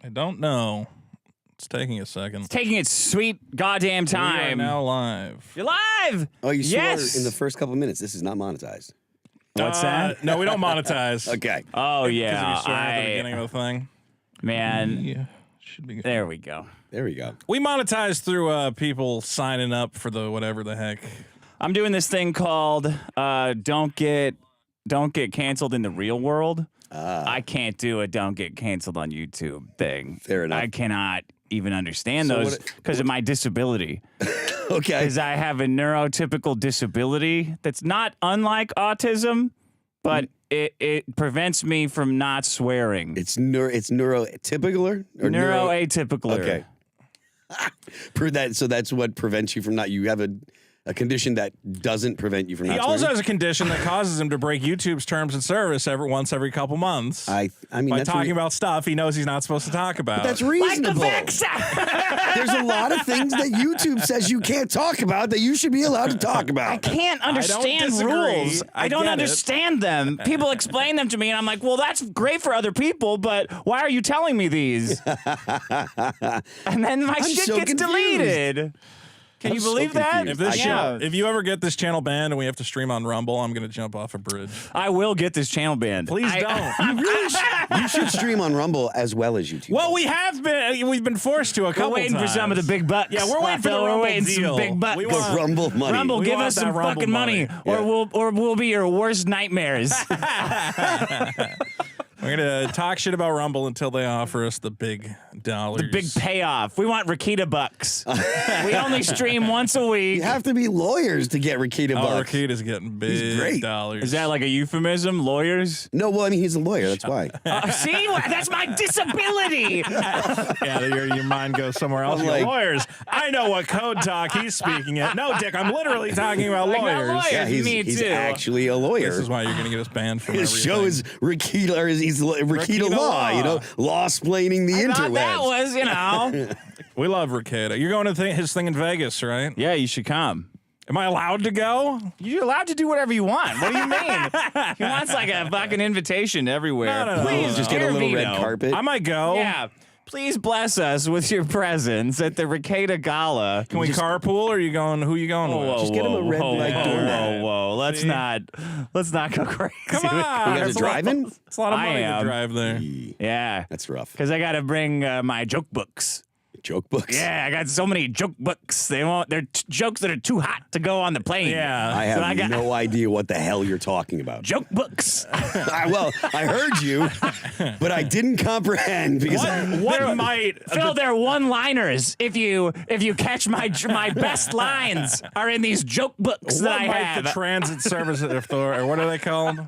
I don't know. It's taking a second. It's taking its sweet goddamn time. We are now live. You're live! Oh, you yes! swore in the first couple minutes. This is not monetized. What's that? No, we don't monetize. Okay. Oh, yeah. Because you swore at the beginning of the thing. Man. Yeah. Should be good. There we go. There we go. We monetize through people signing up for the whatever the heck. I'm doing this thing called don't get canceled in the real world. I can't do a don't get canceled on YouTube thing. Fair enough. I cannot even understand So those because of my disability. Okay. Because I have a neurotypical disability that's not unlike autism, but it prevents me from not swearing. It's neurotypical or Neuroatypical. Okay. So that's what prevents you from not. You have a condition that doesn't prevent you from not. He also swearing? has a condition that causes him to break YouTube's terms of service every couple months. I mean, by that's talking about stuff he knows he's not supposed to talk about. But that's reasonable. Like the Vex! There's a lot of things that YouTube says you can't talk about that you should be allowed to talk about. I can't understand disagree. Rules. I don't get understand them. People explain them to me, and I'm like, well, that's great for other people, but why are you telling me these? And then my shit so gets confused. deleted. Can you so believe that? confused. If you ever get this channel banned and we have to stream on Rumble, I'm going to jump off a bridge. I will get this channel banned. Please don't. You should stream on Rumble as well as YouTube. Well, we have been. We've been forced to a couple We're waiting times. for some of the big bucks. Yeah, we're waiting for the We're Rumble waiting deal. some big bucks. We the want Rumble money. Rumble, We give want us that some Rumble fucking money, money. or we'll be your worst nightmares. We're going to talk shit about Rumble until they offer us the big dollars. The big payoff. We want Rakita bucks. We only stream once a week. You have to be lawyers to get Rakita Oh, bucks. Rakita's getting He's big great. dollars. Is that like a euphemism? Lawyers? No, well, I mean, he's a lawyer. That's why. See? That's my disability. Yeah, your mind goes somewhere else. I'm You go, like- lawyers. I know what code talk he's speaking at. No, Dick, I'm literally talking about Like, not lawyers. lawyers. Yeah, Me he's too. actually a lawyer. This is why you're going to get us banned from His everything. show is Rakita, or he's Rakita Law, you know, law-splaining the I interwebs. thought that was, you know. We love Rakita. You're going to his thing in Vegas, right? Yeah, you should come. Am I allowed to go? You're allowed to do whatever you want. What do you mean? He wants like a fucking invitation everywhere. No. Please Just get a dear little Vito. red carpet. I might go. Yeah. Please bless us with your presence at the Rakita Gala. Can we carpool, or are you going? Who are you going with? Just get him a red light doormat. Whoa. Let's not go crazy. Come with on. You guys It's are driving? It's a lot of I money to am. drive there. Yeah. That's rough. Because I got to bring my joke books. Joke books. Yeah, I got so many joke books. They're jokes that are too hot to go on the plane. Yeah. I So have got no idea what the hell you're talking about. joke books. Well, I heard you, but I didn't comprehend because What might Phil, they're one-liners. If you catch my best lines are in these joke books that what I might have. the Transit Service Authority, or what are they called?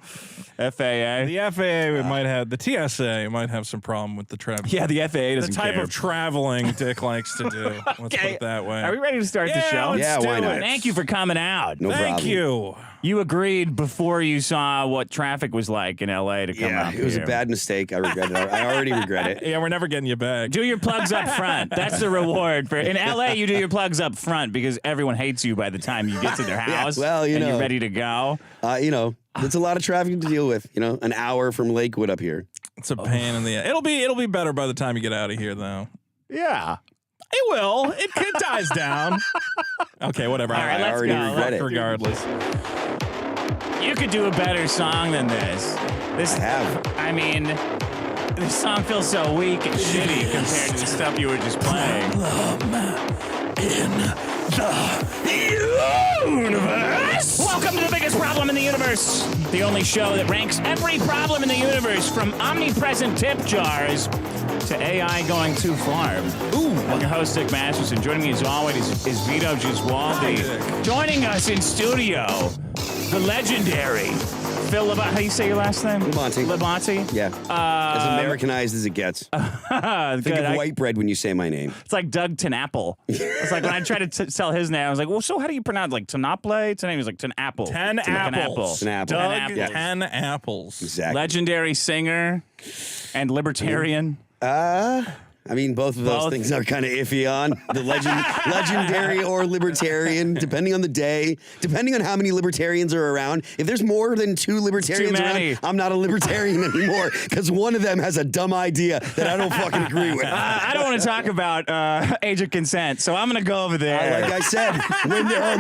FAA. The FAA might have, the TSA might have some problem with the travel. Yeah, the FAA The doesn't type care. of traveling Dick likes to do. Let's put it that way. Are we ready to start the show? let's Yeah, do why not? it. Thank you for coming out. no Thank problem. you. You agreed before you saw what traffic was like in LA to come Yeah, up it was here. a bad mistake. I regret it. I already regret it. Yeah, we're never getting you back. Do your plugs up front. That's the reward for. In LA, you do your plugs up front because everyone hates you by the time you get to their house. well, you and know. you're ready to go. It's a lot of traffic to deal with. An hour from Lakewood up here. It's a pain in the ass. It'll be better by the time you get out of here, though. Yeah. It will. It dies down. Okay, whatever. All right, I let's already go. regret it. Regardless. You could do a better song than this. I have. I mean, this song feels so weak and shitty compared to the stuff you were just playing. Universe! Welcome to the biggest problem in the universe. The only show that ranks every problem in the universe from omnipresent tip jars to AI going too far. I'm your host, Dick Masterson. Joining me as always is Vito Giswaldi. Joining us in studio, the legendary Phil Labonte. How do you say your last name? Labonte. Labonte? Yeah. As Americanized as it gets. Think Good. of white bread when you say my name. It's like Doug Tenapple. It's like when I tried to tell his name, I was like, well, so how do you pronounce like Tenaple? His name is like Tenapple. 10 apples. An apple. Doug, Apples. Yeah. 10 apples. Exactly. Legendary singer and libertarian. I mean, both of those things are kind of iffy on the legendary or libertarian, depending on the day, depending on how many libertarians are around. If there's more than 2 libertarians around, I'm not a libertarian anymore because one of them has a dumb idea that I don't fucking agree with. I don't want to talk about age of consent, so I'm going to go over there. Like I said, when there are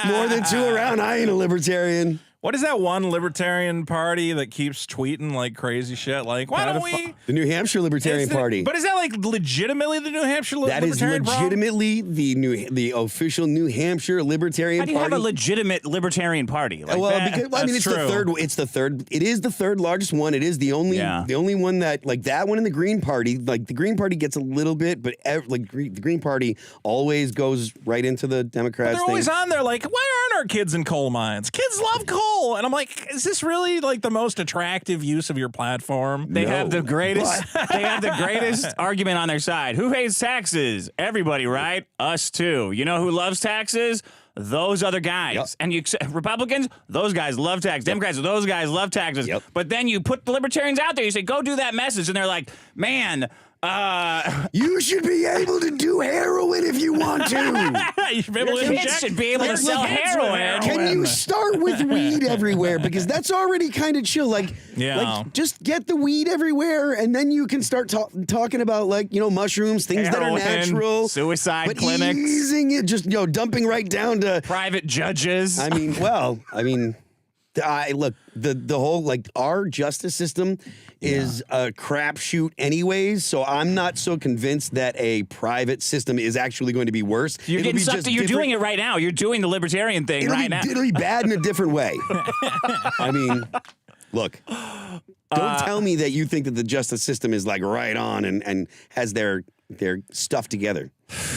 more than 2 around, I ain't a libertarian. What is that one libertarian party that keeps tweeting like crazy shit? Like, why don't we? The New Hampshire Libertarian Party. But is that like legitimately the New Hampshire Libertarian That is legitimately the official New Hampshire Libertarian Party. How do you have a legitimate Libertarian Party? Like because I mean, it's the third. It's the third. It is the third largest one. It is the only one that like that one in the Green Party. Like the Green Party gets a little bit, but the Green Party always goes right into the Democrats. But they're always on there. Like, why aren't our kids in coal mines? Kids love coal. And I'm like, is this really like the most attractive use of your platform? They have the greatest. They have the greatest argument on their side. Who hates taxes? Everybody, right? Us too. You know who loves taxes? Those other guys. Yep. And you Republicans, those guys love taxes. Democrats, those guys love taxes. Yep. But then you put the libertarians out there. You say, go do that message, and they're like, man. You should be able to do heroin if you want to. You should be able to should be able to sell heroin. Can you start with weed everywhere? Because that's already kind of chill. Like just get the weed everywhere, and then you can start talking about mushrooms, things that are natural, suicide clinics, easing it, just dumping right down to private judges. I mean, look, the whole our justice system is a crapshoot anyways, so I'm not so convinced that a private system is actually going to be worse. You're getting sucked. You're doing it right now. You're doing the libertarian thing now. It'll be bad in a different way. I mean, look, don't tell me that you think that the justice system is like right on and has their stuff together.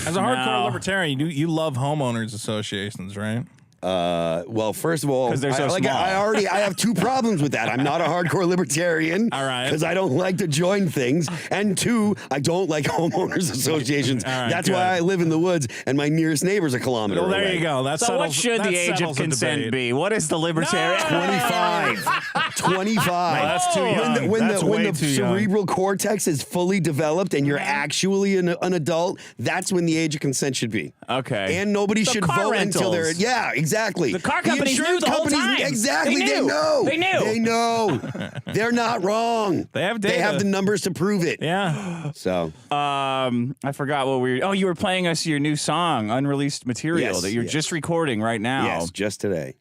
As a hardcore libertarian, you love homeowners associations, right? Well, first of all, because they're so small. I have 2 problems with that. I'm not a hardcore libertarian. All right. Because I don't like to join things. And 2, I don't like homeowners associations. Right, that's why I live in the woods and my nearest neighbor's a kilometer away. There you go. So what should the age of consent be? What is the libertarian? 25. 25. No, that's too young. When the cerebral cortex is fully developed and you're actually an adult, that's when the age of consent should be. Okay. And nobody should vote until they're exactly. The car companies knew the whole time. Exactly. They know. They know. They're not wrong. They have data. They have the numbers to prove it. Yeah. So. I forgot what we were. Oh, you were playing us your new song, unreleased material that you're just recording right now. Yes, just today.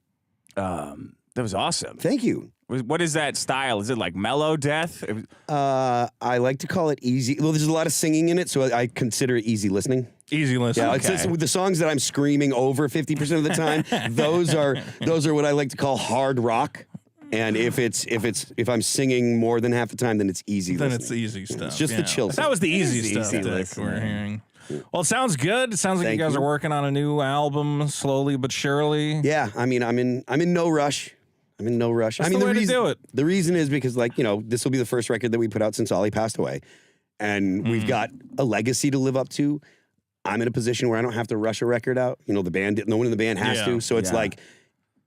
That was awesome. Thank you. What is that style? Is it like mellow death? I like to call it easy. Well, there's a lot of singing in it, so I consider it easy listening. Easy listening. Yeah, it's with the songs that I'm screaming over 50% of the time. those are what I like to call hard rock. And if I'm singing more than half the time, then it's easy. Then listening. it's easy stuff. It's just the chill. That was the easy stuff easy that we're hearing. Well, it sounds good. It sounds like you guys are working on a new album, slowly but surely. Yeah, I mean, I'm in no rush. I'm in no rush. That's I mean, the way to do it. The reason is because, this will be the first record that we put out since Ollie passed away. And we've got a legacy to live up to. I'm in a position where I don't have to rush a record out. The band, no one in the band has to. So it's like,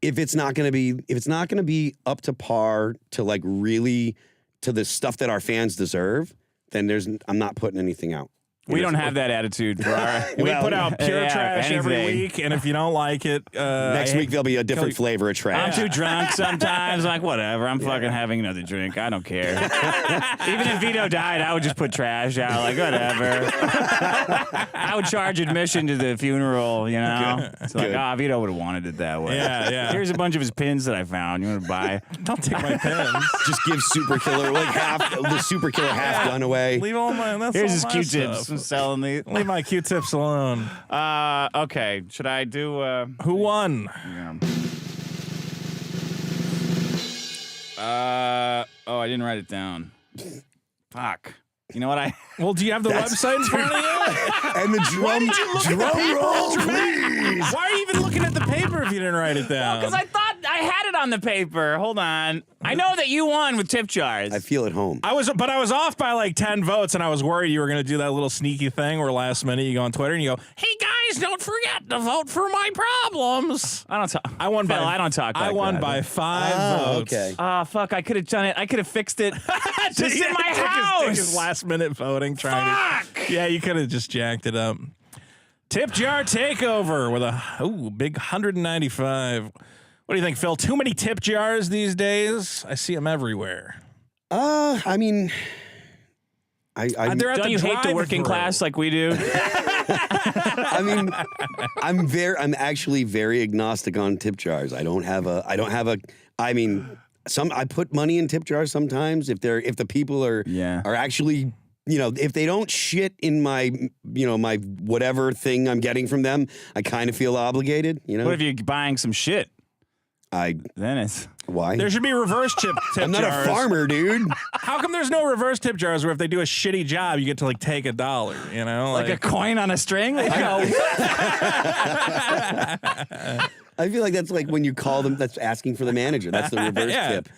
if it's not going to be up to par to really to the stuff that our fans deserve, then I'm not putting anything out. We don't have that attitude for our. We put out pure trash every week, and if you don't like it, next week there'll be a different flavor of trash. I'm too drunk sometimes. Like whatever, I'm fucking having another drink. I don't care. Even if Vito died, I would just put trash out. Like whatever. I would charge admission to the funeral. It's like, Vito would have wanted it that way. Yeah. Here's a bunch of his pins that I found. You want to buy? Don't take my pins. Just give Super Killer the Super Killer half gun away. Leave all my. That's Here's all his my Q-tips. stuff. Selling the leave my Q-tips alone. Okay. Should I do who won? Yeah. I didn't write it down. Fuck. You know what Well, do you have the website in front of you? And the drum roll, please. Why are you even looking at the paper if you didn't write it down? Because I thought I had it on the paper. Hold on. I know that you won with tip jars. I feel at home. I was off by like 10 votes, and I was worried you were going to do that little sneaky thing where last minute you go on Twitter and you go, "Hey guys, guys, don't forget to vote for my problems. I don't talk. I won Phil, by. I don't talk. I like won that. by 5 votes. Okay. Ah, fuck! I could have done it. I could have fixed it just in my house. Take his last minute voting. Trying to. Yeah, you could have just jacked it up. Tip jar takeover with a big 195. What do you think, Phil? Too many tip jars these days? I see them everywhere. I mean, They're at Don't the you hate the working drive-thru. class like we do? I mean, I'm actually very agnostic on tip jars. I don't have a. I mean, I put money in tip jars sometimes if the people are actually. You know, if they don't shit in my, my whatever thing I'm getting from them, I kind of feel obligated, you know? What if you're buying some shit? Then it's... Why? There should be reverse tip I'm not jars. a farmer, dude. How come there's no reverse tip jars where if they do a shitty job, you get to like take $1, you know? Like a coin on a string? I feel like that's like when you call them, that's asking for the manager. That's the reverse tip.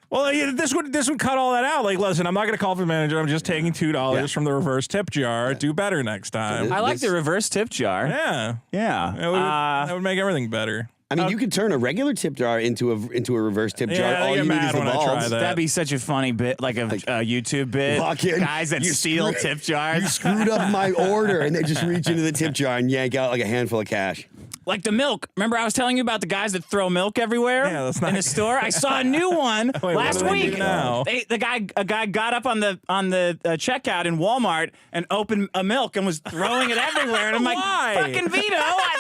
Well, this would cut all that out. Like, listen, I'm not going to call for the manager. I'm just taking $2 from the reverse tip jar. Do better next time. I like the reverse tip jar. Yeah. Yeah. That would make everything better. I mean, you could turn a regular tip jar into a reverse tip jar. they All get you need mad is the when I try balls. that. That'd be such a funny bit, like a YouTube bit. Walk in, Guys that you steal screw- tip jars. You screwed up my order, and they just reach into the tip jar and yank out like a handful of cash. Like the milk. Remember I was telling you about the guys that throw milk everywhere in the store? I saw a new one last week. A guy got up on the checkout in Walmart and opened a milk and was throwing it everywhere. And I'm like, Why? fucking Vito,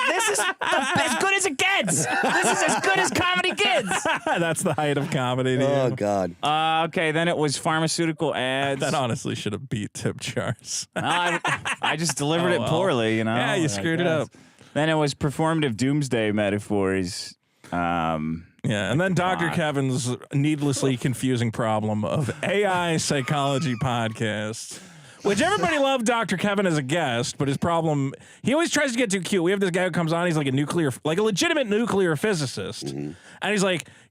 this is as good as it gets. This is as good as comedy gets. That's the height of comedy. To Oh, you. God. Okay, then it was pharmaceutical ads. That honestly should have beat tip jars. I just delivered it poorly, you know? Yeah, you screwed it up. Then it was performative doomsday metaphors. Yeah, and then Dr. Kevin's needlessly confusing problem of AI psychology podcasts, which everybody loved Dr. Kevin as a guest, but his problem, he always tries to get too cute. We have this guy who comes on, he's like a legitimate nuclear physicist. Mm-hmm. And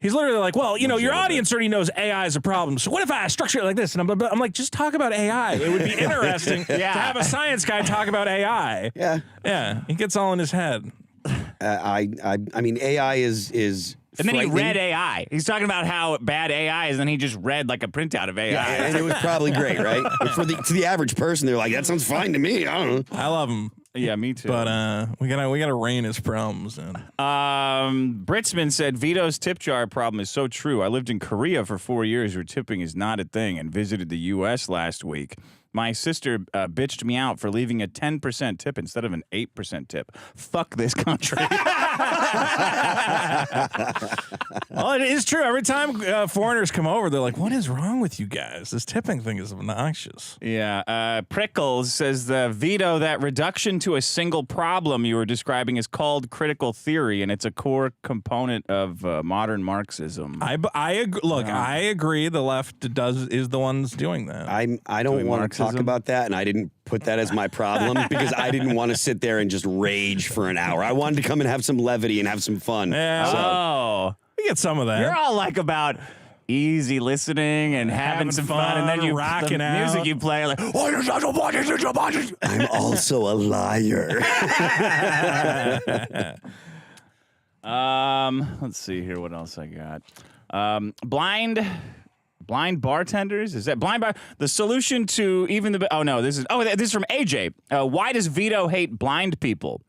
he's literally like, well, your audience already knows AI is a problem. So what if I structure it like this? And I'm like, just talk about AI. It would be interesting to have a science guy talk about AI. Yeah. Yeah, he gets all in his head. I mean, AI is And then he frightening. read AI. He's talking about how bad AI is, and then he just read like a printout of AI. Yeah, and it was probably great, right? But to the average person, they're like, that sounds fine to me. I don't know. I love him. Yeah, me too. But we gotta rein his problems in. Britzman said Vito's tip jar problem is so true. I lived in Korea for 4 years where tipping is not a thing and visited the U.S. last week. My sister bitched me out for leaving a 10% tip instead of an 8% tip. Fuck this country. Well, it is true. Every time foreigners come over, they're like, what is wrong with you guys? This tipping thing is obnoxious. Yeah. Prickles says, Vito, that reduction to a single problem you were describing is called critical theory, and it's a core component of modern Marxism. I agree. The left is the ones doing that. I don't want to talk about that, and I didn't put that as my problem because I didn't want to sit there and just rage for an hour. I wanted to come and have some levity and have some fun. Yeah. We get some of that. You're all like about easy listening and having some fun, and then you rocking the out. music you play like. I'm also a liar. Let's see here. What else I got? Blind bartenders? Is that blind bar? The solution to even the this is from AJ. Why does Vito hate blind people?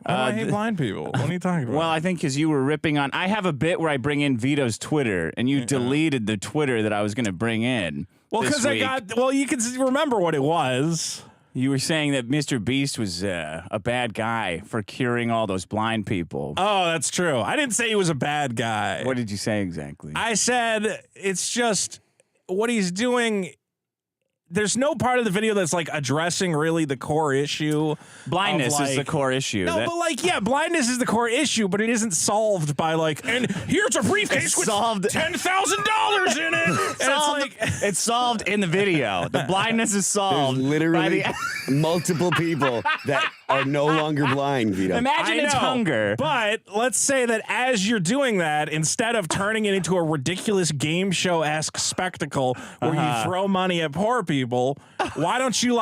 I hate blind people. What are you talking about? Well, I think because you were ripping on. I have a bit where I bring in Vito's Twitter, and you deleted the Twitter that I was going to bring in. Well, because you can remember what it was. You were saying that MrBeast was a bad guy for curing all those blind people. Oh, that's true. I didn't say he was a bad guy. What did you say exactly? I said it's just what he's doing. There's no part of the video that's like addressing really the core issue. Blindness is the core issue. No, but blindness is the core issue, but it isn't solved by and here's a briefcase with $10,000 in it. It's solved in the video. The blindness is solved. There's literally multiple people that are no longer blind, Vito. Imagine it's hunger. But let's say that as you're doing that, instead of turning it into a ridiculous game show-esque spectacle where you throw money at poor people, why don't you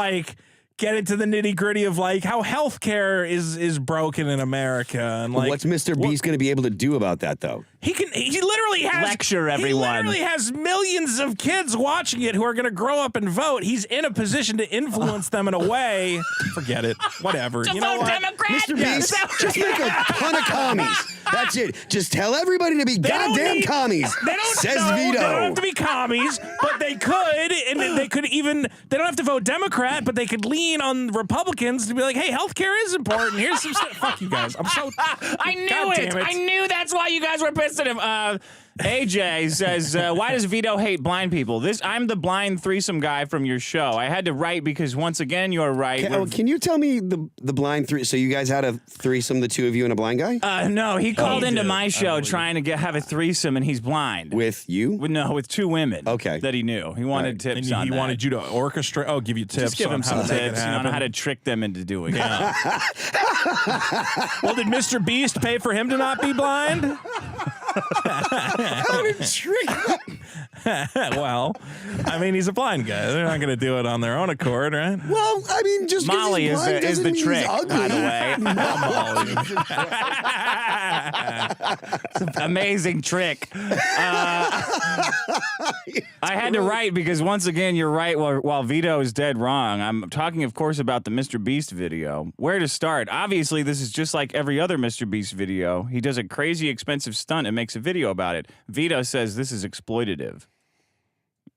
get into the nitty gritty of like how healthcare is broken in America, and like what's MrBeast going to be able to do about that though? He literally has lecture everyone. He literally has millions of kids watching it who are going to grow up and vote. He's in a position to influence them in a way. Forget it. Whatever. To you know vote what? Democrat. MrBeast, just make a ton of commies. That's it. Just tell everybody to be goddamn commies. Says Vito. They don't have to be commies, but they could, and they could even. They don't have to vote Democrat, but they could lean on Republicans to be like, "Hey, healthcare is important. Here's some stuff." Fuck you guys. I'm so. I knew God it. damn it. I knew that's why you guys were pissed at him. AJ says, why does Vito hate blind people? I'm the blind threesome guy from your show. I had to write because, once again, you're right. Can you tell me the blind three? So you guys had a threesome, the two of you and a blind guy? No, he called into did. my show trying to have a threesome, and he's blind. With you? With two women. Okay. That he knew. He wanted tips And on he that. wanted you to orchestrate. Oh, give you tips. Just give him on how some to make it tips, happen. on how to trick them into doing it. Well, did MrBeast pay for him to not be blind? How to trick? Well, I mean, he's a blind guy. They're not going to do it on their own accord, right? Well, I mean, just 'cause Molly he's blind is doesn't the mean trick, he's ugly. by the way. It's an amazing trick. I had to write because, once again, you're right while Vito is dead wrong. I'm talking, of course, about the MrBeast video. Where to start? Obviously, this is just like every other MrBeast video. He does a crazy expensive stunt and makes a video about it. Vito says this is exploitative.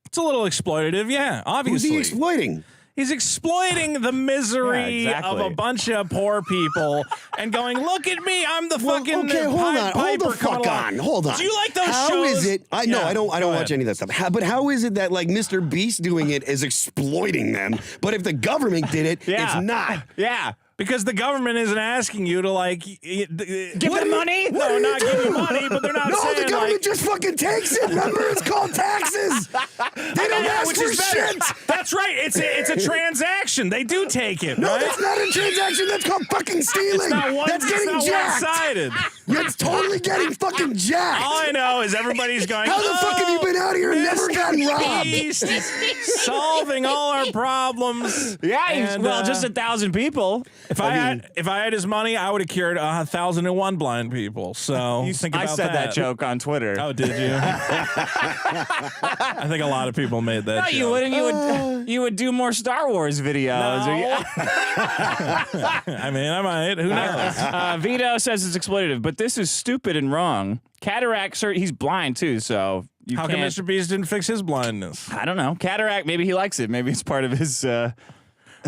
It's a little exploitative, yeah, Who's obviously. he exploiting? He's exploiting the misery Yeah, exactly. of a bunch of poor people and going, look at me, I'm the fucking okay, hold on. Hold Piper the fuck on. Hold on. Do you like those How shows? is it? I Yeah, don't go watch ahead. any of that stuff. But how is it that like MrBeast doing it is exploiting them, but if the government did it, Yeah. it's not? Yeah. Because the government isn't asking you to like give them money? No, not give you money, but they're not No, saying the government like, just fucking takes it. Remember, it's called taxes. They don't ask which for is better. shit. That's right. It's a transaction. They do take it. No, right? that's not a transaction. That's called fucking stealing. It's not one. That's getting it's not jacked. one-sided. It's totally getting fucking jacked. All I know is everybody's going. How the fuck have you been out here and never gotten robbed? Beast is solving all our problems. Yeah, And, just 1,000 people. If I had his money, I would have cured 1,001 blind people. So think about I said that joke on Twitter. Oh, did you? I think a lot of people made that. No, joke. you wouldn't. You would do more Star Wars videos. I mean, I might. Who knows? Vito says it's exploitative, but this is stupid and wrong. Cataract, he's blind too, so you How come can't. MrBeast didn't fix his blindness? I don't know. Cataract, maybe he likes it. Maybe it's part of his.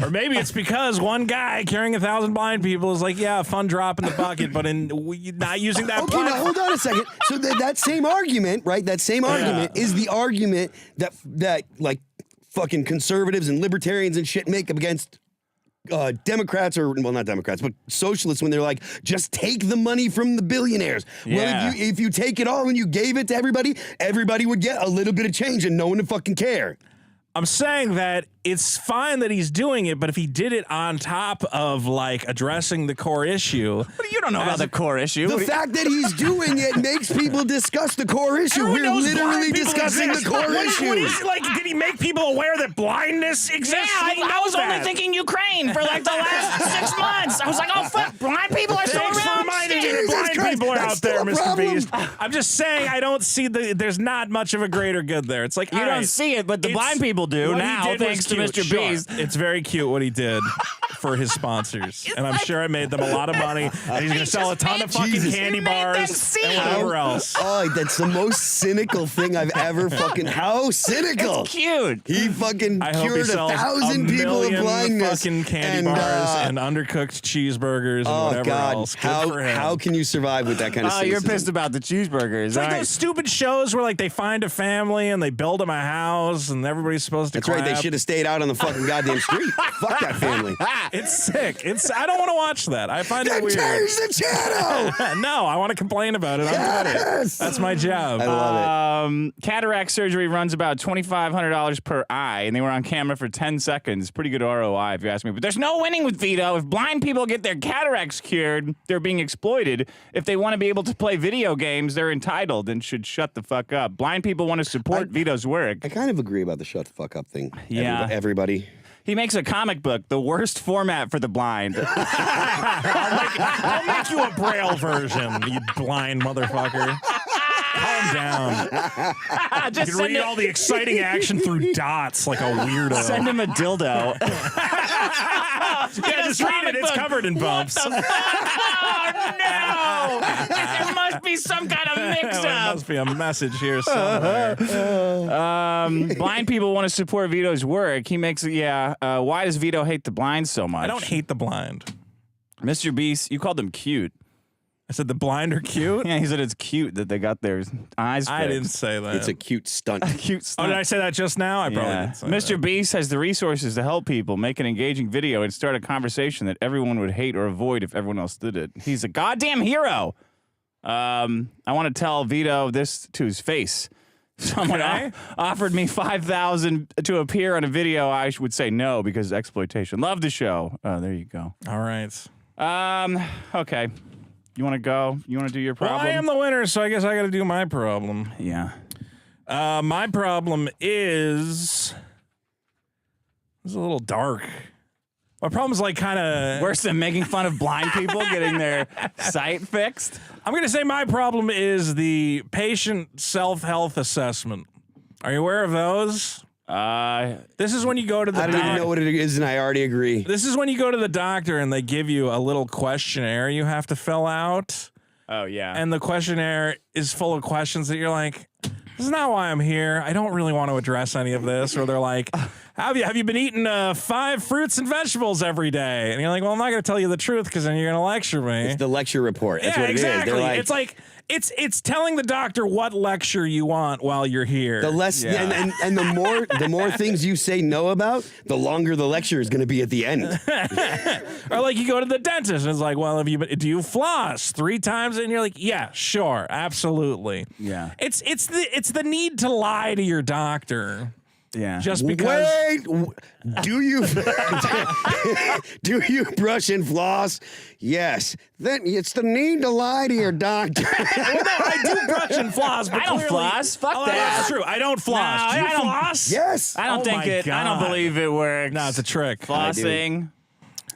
Or maybe it's because one guy carrying 1,000 blind people is like, yeah, fun drop in the bucket, but not using that. Okay, now hold on a second. So that same argument, right? That same argument is the argument that like fucking conservatives and libertarians and shit make up against Democrats, or well, not Democrats, but socialists, when they're like, just take the money from the billionaires. Yeah. Well, if you take it all and you gave it to everybody, everybody would get a little bit of change and no one would fucking care. I'm saying that it's fine that he's doing it, but if he did it on top of like addressing the core issue, You don't know about the core issue. The fact that he's doing it makes people discuss the core issue. Everyone We're knows literally blind people discussing exist. the core What issue. is, like, did he make people aware that blindness exists? I was only thinking Ukraine for like the last 6 months. I was like, oh fuck, blind people are still Thanks for around. reminding me that Jesus blind Christ, people are that's out there, still a problem. MrBeast. I'm just saying I don't see there's not much of a greater good there. It's like, You all don't right, see it, but the it's- blind people do what he now, did was thanks to cute, Mr. sure. Beast. It's very cute what he did for his sponsors. And I'm sure it made them a lot of money. And he's going to sell a ton of fucking Jesus. candy It made them bars see and it. whatever else. Oh, that's the most cynical thing I've ever fucking. How cynical! It's cute. He fucking I hope he cured sells 1,000 people of million blindness. fucking candy and, bars and undercooked cheeseburgers and oh whatever God, else. Good for him. how can you survive with that kind of? Oh, you're cynicism? pissed about the cheeseburgers. It's like All right. those stupid shows where like they find a family and they build them a house and everybody's supposed to That's right. They clap. should have stayed out on the fucking goddamn street. Fuck that family. It's sick. I don't want to watch that. I find it Then weird. change the channel. No, I want to complain about it. I'm good at it. Yes. That's my job. I love it. Cataract surgery runs about $2,500 per eye, and they were on camera for 10 seconds. Pretty good ROI, if you ask me. But there's no winning with Vito. If blind people get their cataracts cured, they're being exploited. If they want to be able to play video games, they're entitled and should shut the fuck up. Blind people want to support Vito's work. I kind of agree about the shut the fuck up thing. Yeah. Everybody. He makes a comic book, the worst format for the blind. I'll make you a Braille version, you blind motherfucker. Calm down. Just You can read all the exciting action through dots like a weirdo. Send him a dildo. Yeah, just read it. It's covered in bumps. Oh, no. There must be some kind of There mix-up. must be a message here somewhere. Blind people want to support Vito's work. He makes why does Vito hate the blind so much? I don't hate the blind. MrBeast, you called them cute. I said the blind are cute. Yeah, he said it's cute that they got their eyes fixed. I didn't say that. It's a cute stunt. Cute Oh, stuff. did I say that just now? I probably didn't say that. MrBeast has the resources to help people make an engaging video and start a conversation that everyone would hate or avoid if everyone else did it. He's a goddamn hero. I want to tell Vito this to his face. Someone offered me $5,000 to appear on a video. I would say no because exploitation. Love the show. There you go. All right. Okay. You want to go? You want to do your problem? Well, I am the winner, so I guess I got to do my problem. Yeah. My problem is it's a little dark. My problem's like kind of Worse than making fun of blind people getting their sight fixed? I'm going to say my problem is the patient self-health assessment. Are you aware of those? This is when you go to the I don't even know what it is, and I already agree. This is when you go to the doctor and they give you a little questionnaire you have to fill out. Oh, yeah. And the questionnaire is full of questions that you're like, this is not why I'm here. I don't really want to address any of this. Or they're like, have you been eating 5 fruits and vegetables every day? And you're like, well, I'm not going to tell you the truth because then you're going to lecture me. It's the lecture report. That's yeah, what exactly. it is. It's like it's telling the doctor what lecture you want while you're here. The less and the more things you say no about, the longer the lecture is going to be at the end. Or like you go to the dentist and it's like, well, do you floss 3 times? And you're like, yeah, sure, absolutely. Yeah. It's the need to lie to your doctor. Yeah. Just because. Wait, do you brush and floss? Yes. Then it's the need to lie to your doctor. Well, no, I do brush and floss, but I don't clearly- floss. Fuck Oh, that. That's true. I don't floss. No, Do you I don't- floss? Yes. I don't Oh think my it. I don't God. believe it works. No, it's a trick. Flossing.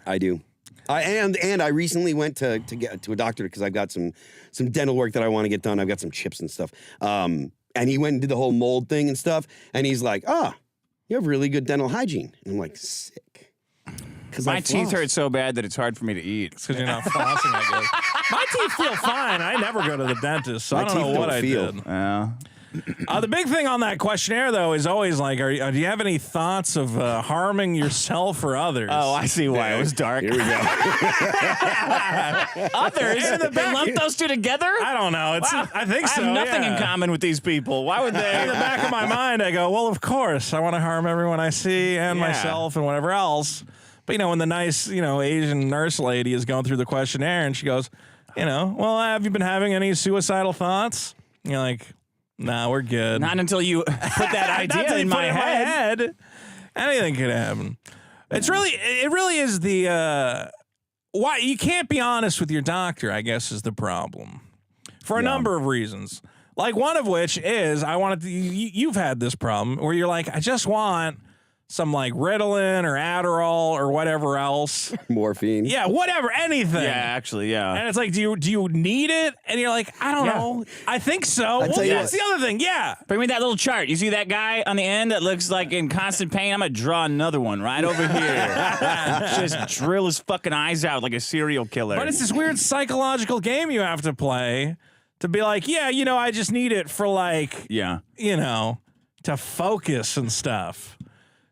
I do. And I recently went to get to a doctor because I've got some dental work that I want to get done. I've got some chips and stuff. And he went and did the whole mold thing and stuff. And he's like, you have really good dental hygiene. And I'm like, sick. My teeth hurt so bad that it's hard for me to eat. It's because you're not flossing, I guess. My teeth feel fine. I never go to the dentist, so My I don't know teeth what don't I feel. did. Yeah. The big thing on that questionnaire, though, is always like, do you have any thoughts of harming yourself or others? Oh, I see why it was dark. Here we go. Others? They lump those two together? I don't know. I think so. I have nothing yeah. in common with these people. Why would In the they? back of my mind, I go, well, of course, I want to harm everyone I see and Yeah. myself and whatever else. But, when the nice, Asian nurse lady is going through the questionnaire and she goes, well, have you been having any suicidal thoughts? And you're like, nah, we're good. Not until you put that Not idea until you in put my it head. Anything could happen. It really is the why you can't be honest with your doctor, I guess, is the problem for a number of reasons. Like one of which is you've had this problem where you're like, I just want some like Ritalin or Adderall or whatever else. Morphine. Yeah, whatever, anything. Yeah, actually, yeah. And it's like, do you need it? And you're like, I don't know. I think so. Well, tell you that's what. the other thing. Yeah. Bring me that little chart. You see that guy on the end that looks like in constant pain? I'm going to draw another one right over here. Just drill his fucking eyes out like a serial killer. But it's this weird psychological game you have to play to be like, yeah, I just need it for like, yeah. To focus and stuff.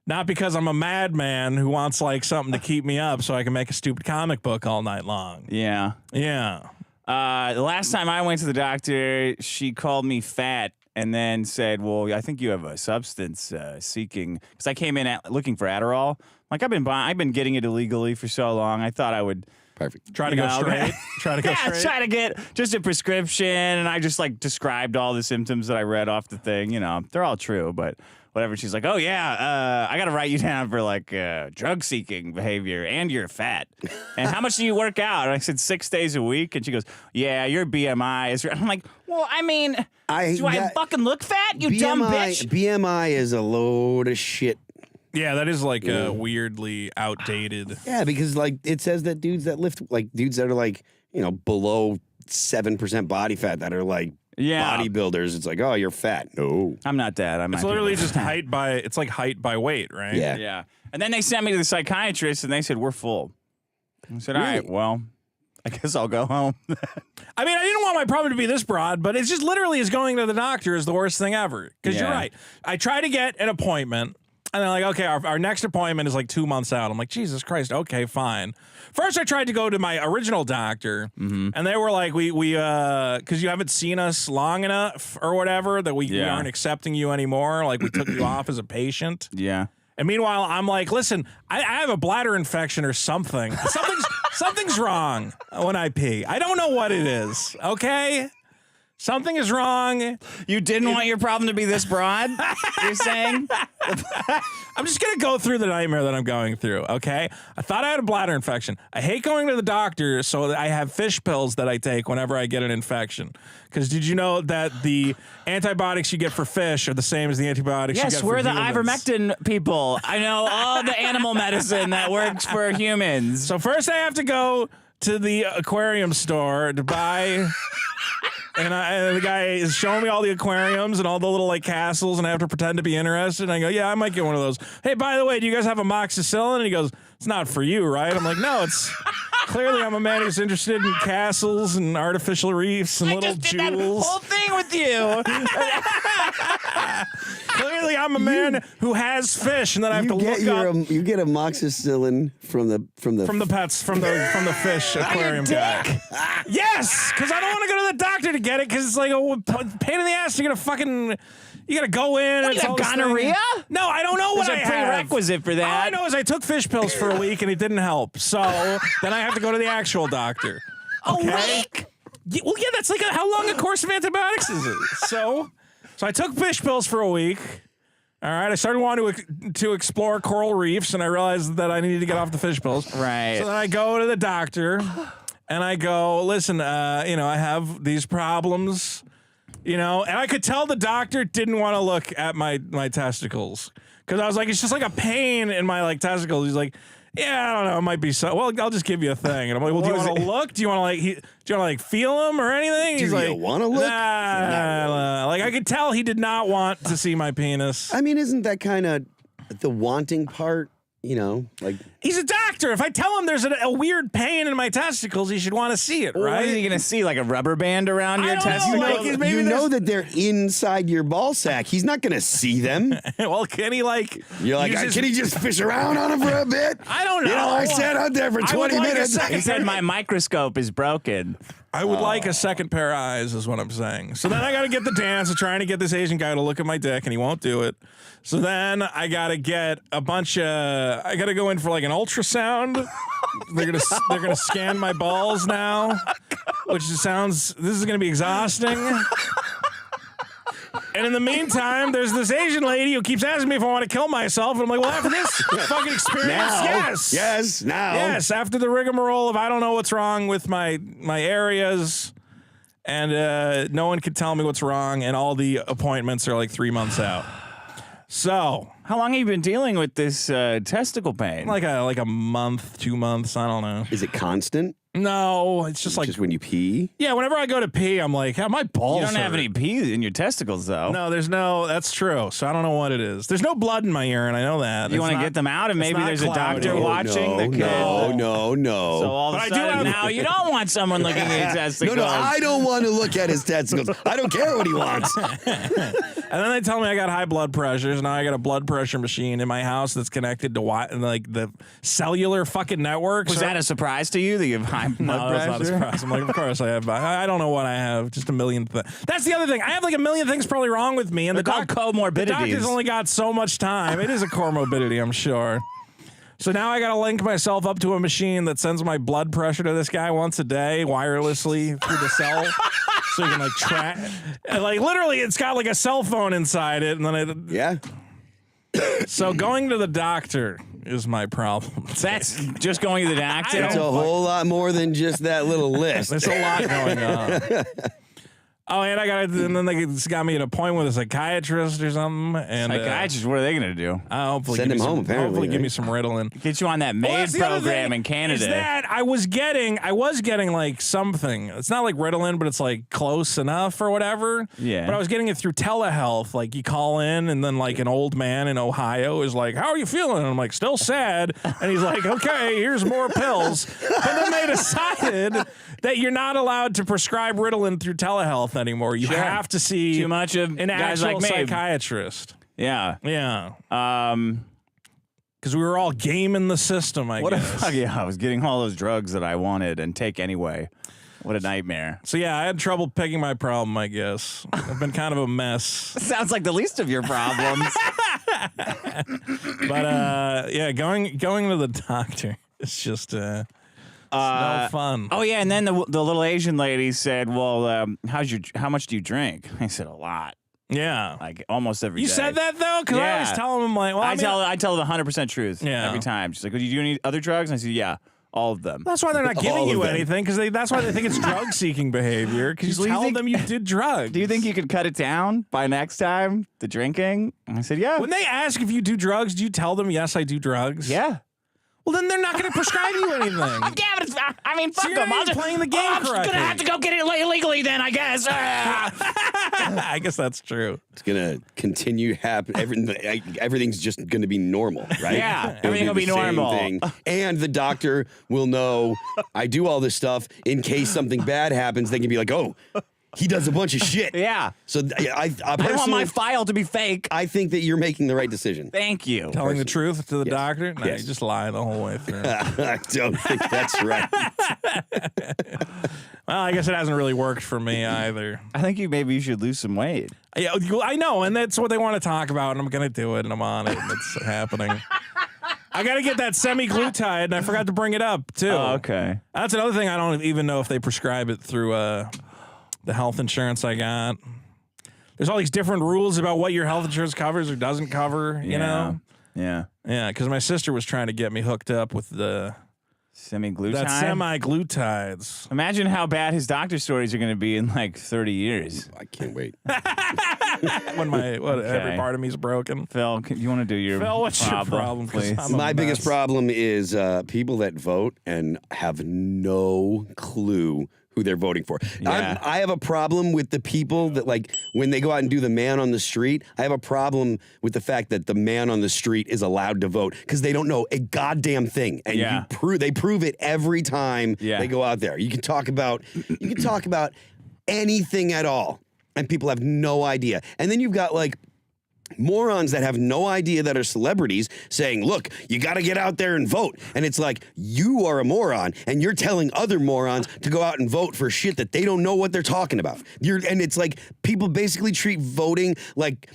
Not because I'm a madman who wants like something to keep me up so I can make a stupid comic book all night long. Yeah. Yeah. The last time I went to the doctor, she called me fat and then said, well, I think you have a substance seeking. Because I came in looking for Adderall. Like, I've been getting it illegally for so long. I thought I would... Perfect. Try to go straight. Try to go Yeah, straight. try to get just a prescription. And I just, like, described all the symptoms that I read off the thing. They're all true, but... Whatever. She's like, oh, yeah, I got to write you down for, like, drug-seeking behavior, and you're fat. And how much do you work out? And I said 6 days a week. And she goes, yeah, your BMI is... I'm like, well, I mean, do I fucking look fat, you dumb bitch? BMI is a load of shit. Yeah, that is like weirdly outdated. Yeah, because like it says that dudes that lift, like dudes that are like, you know, below 7% body fat that are like bodybuilders. It's like, oh, you're fat. No, I'm not that. It's literally just height by. It's like height by weight, right? Yeah. Yeah. And then they sent me to the psychiatrist, and they said we're full. I said, all right, well, I guess I'll go home. I mean, I didn't want my problem to be this broad, but it's just literally is going to the doctor is the worst thing ever. Because you're right. I try to get an appointment. And they're like, okay, our next appointment is like 2 months out. I'm like, Jesus Christ, okay, fine. First, I tried to go to my original doctor, and they were like, we because you haven't seen us long enough or whatever, that we aren't accepting you anymore. Like, we took you off as a patient. Yeah. And meanwhile, I'm like, listen, I have a bladder infection or something. Something's wrong when I pee. I don't know what it is, okay? Something is wrong. You didn't want your problem to be this broad, you're saying? I'm just going to go through the nightmare that I'm going through, okay? I thought I had a bladder infection. I hate going to the doctor, so I have fish pills that I take whenever I get an infection. Because did you know that the antibiotics you get for fish are the same as the antibiotics you get for humans? Yes, we're the ivermectin people. I know all the animal medicine that works for humans. So first I have to go to the aquarium store to buy... And the guy is showing me all the aquariums and all the little like castles, and I have to pretend to be interested. And I go, yeah, I might get one of those. Hey, by the way, do you guys have amoxicillin? And he goes, it's not for you, right? I'm like, no, it's clearly I'm a man who's interested in castles and artificial reefs and little did jewels. That whole thing with you. Clearly, I'm a man who has fish, and then I have to look up you get amoxicillin from the fish aquarium guy. Yes, because I don't want to go to the doctor to get it because it's like a pain in the ass. You gotta go in. What, and you have gonorrhea? No, I don't know what There's I a have. prerequisite for that. All I know is I took fish pills for a week and it didn't help. So then I have to go to the actual doctor. Okay? A week? Yeah, well, yeah, that's like how long a course of antibiotics is it? So I took fish pills for a week. All right, I started wanting to explore coral reefs, and I realized that I needed to get off the fish pills. Right. So then I go to the doctor, and I go, listen, I have these problems, and I could tell the doctor didn't want to look at my testicles because I was like, it's just like a pain in my like testicles. He's like, yeah, I don't know, it might be so. Well, I'll just give you a thing, and I'm like, well, do you want to look? Do you want to like feel them or anything? He's like, want to look? Nah. Like I could tell he did not want to see my penis. I mean, isn't that kind of the wanting part? Like he's a doctor. If I tell him there's a weird pain in my testicles, he should want to see it, right? What is he gonna see? Like a rubber band around your testicles? You know that they're inside your ball sack. He's not gonna see them. Well, can he like? You're like, can he just fish around on them for a bit? I don't know. I sat out there for 20 minutes. He said my microscope is broken. I would like a second pair of eyes, is what I'm saying. So then I got to get the dance of trying to get this Asian guy to look at my dick, and he won't do it. So then I got to get I got to go in for like an ultrasound. They're gonna scan my balls now, which this is gonna be exhausting. And in the meantime, there's this Asian lady who keeps asking me if I want to kill myself. And I'm like, well, after this fucking experience, yes, after the rigmarole of I don't know what's wrong with my areas, and no one could tell me what's wrong, and all the appointments are like 3 months out. So, how long have you been dealing with this testicle pain? Like a month, 2 months, I don't know. Is it constant? No, it's just like when you pee. Yeah, whenever I go to pee, I'm like, my balls. You don't have any pee in your testicles, though. No, that's true. So I don't know what it is. There's no blood in my urine. I know that. You want to get them out, and maybe there's a doctor watching. No. So all of a sudden now you don't want someone looking at your testicles. No, I don't want to look at his testicles. I don't care what he wants. And then they tell me I got high blood pressure. So now I got a blood pressure machine in my house that's connected to like the cellular fucking network. Was that a surprise to you that you have high blood pressure? That's not a surprise. I'm like, of course I have. I don't know what I have. Just a million things. That's the other thing. I have like a million things probably wrong with me. And they're called comorbidities. The doctor's only got so much time. It is a comorbidity, I'm sure. So now I got to link myself up to a machine that sends my blood pressure to this guy once a day wirelessly through the cell. So you can like track. And like literally, it's got like a cell phone inside it. And then Yeah. So going to the doctor is my problem. That's just going to the doctor? It's a whole lot more than just that little list. There's a lot going on. Oh, and and then they got me an appointment with a psychiatrist or something. And Psychiatrists, what are they going to do? Hopefully Send him home, apparently. Hopefully give me some Ritalin. Get you on that MAID program in Canada. Is that I was getting like something. It's not like Ritalin, but it's like close enough or whatever. Yeah. But I was getting it through telehealth. Like you call in and then like an old man in Ohio is like, "How are you feeling?" And I'm like, "Still sad." And he's like, "Okay, here's more pills." But then they decided that you're not allowed to prescribe Ritalin through telehealth anymore. You have to see too much of an guys actual like me. psychiatrist. Yeah. Yeah. Because we were all gaming the system, I guess. I was getting all those drugs that I wanted and take anyway. What a nightmare. So yeah, I had trouble picking my problem, I guess. I've been kind of a mess. Sounds like the least of your problems. But yeah, going to the doctor, it's just it's no fun. Oh yeah, and then the little Asian lady said, "Well, how much do you drink?" I said, "A lot." Yeah, Like almost every day. You said that though, because I always tell them like, well, I tell the 100% truth every time. She's like, "Do you do any other drugs?" And I said, "Yeah, all of them." That's why they're not giving you anything, because that's why they think it's drug seeking behavior. Because you tell them you did drugs. Do you think you could cut it down by next time, the drinking? And I said, "Yeah." When they ask if you do drugs, do you tell them yes, I do drugs? Yeah. Well, then they're not going to prescribe you anything. Yeah, but I mean, fuck So them. you're not even playing the game I'm just correctly. gonna have to go get it illegally then, I guess. I guess that's true. It's gonna continue happening. Everything's just gonna be normal, right? Yeah, everything will be the same normal. thing. And the doctor will know I do all this stuff in case something bad happens. They can be like, "Oh, he does a bunch of shit." Yeah. So I I want my file to be fake. I think that you're making the right decition. Thank you. Telling the truth to the doctor? No, Yes. you just lie the whole way through. I don't think that's right. Well, I guess it hasn't really worked for me either. I think maybe you should lose some weight. Yeah, I know, and that's what they want to talk about, and I'm going to do it, and I'm on it, and it's happening. I got to get that semi-glutide, and I forgot to bring it up, too. Oh, okay. That's another thing. I don't even know if they prescribe it through the health insurance I got. There's all these different rules about what your health insurance covers or doesn't cover, you know? Yeah. Yeah, because my sister was trying to get me hooked up with that semi-glutides. Imagine how bad his doctor stories are going to be in like 30 years. I can't wait. When every part of me's broken. Phil, you want to do your what's your problem? 'Cause please? I'm a My biggest mess. problem is people that vote and have no clue who they're voting for. Yeah. I have a problem with the people that, like, when they go out and do the man on the street, I have a problem with the fact that the man on the street is allowed to vote because they don't know a goddamn thing. And they prove it every time they go out there. You can talk about anything at all, and people have no idea. And then you've got, like, morons that have no idea that are celebrities saying, "Look, you got to get out there and vote." And it's like, you are a moron and you're telling other morons to go out and vote for shit that they don't know what they're talking about. And it's like people basically treat voting like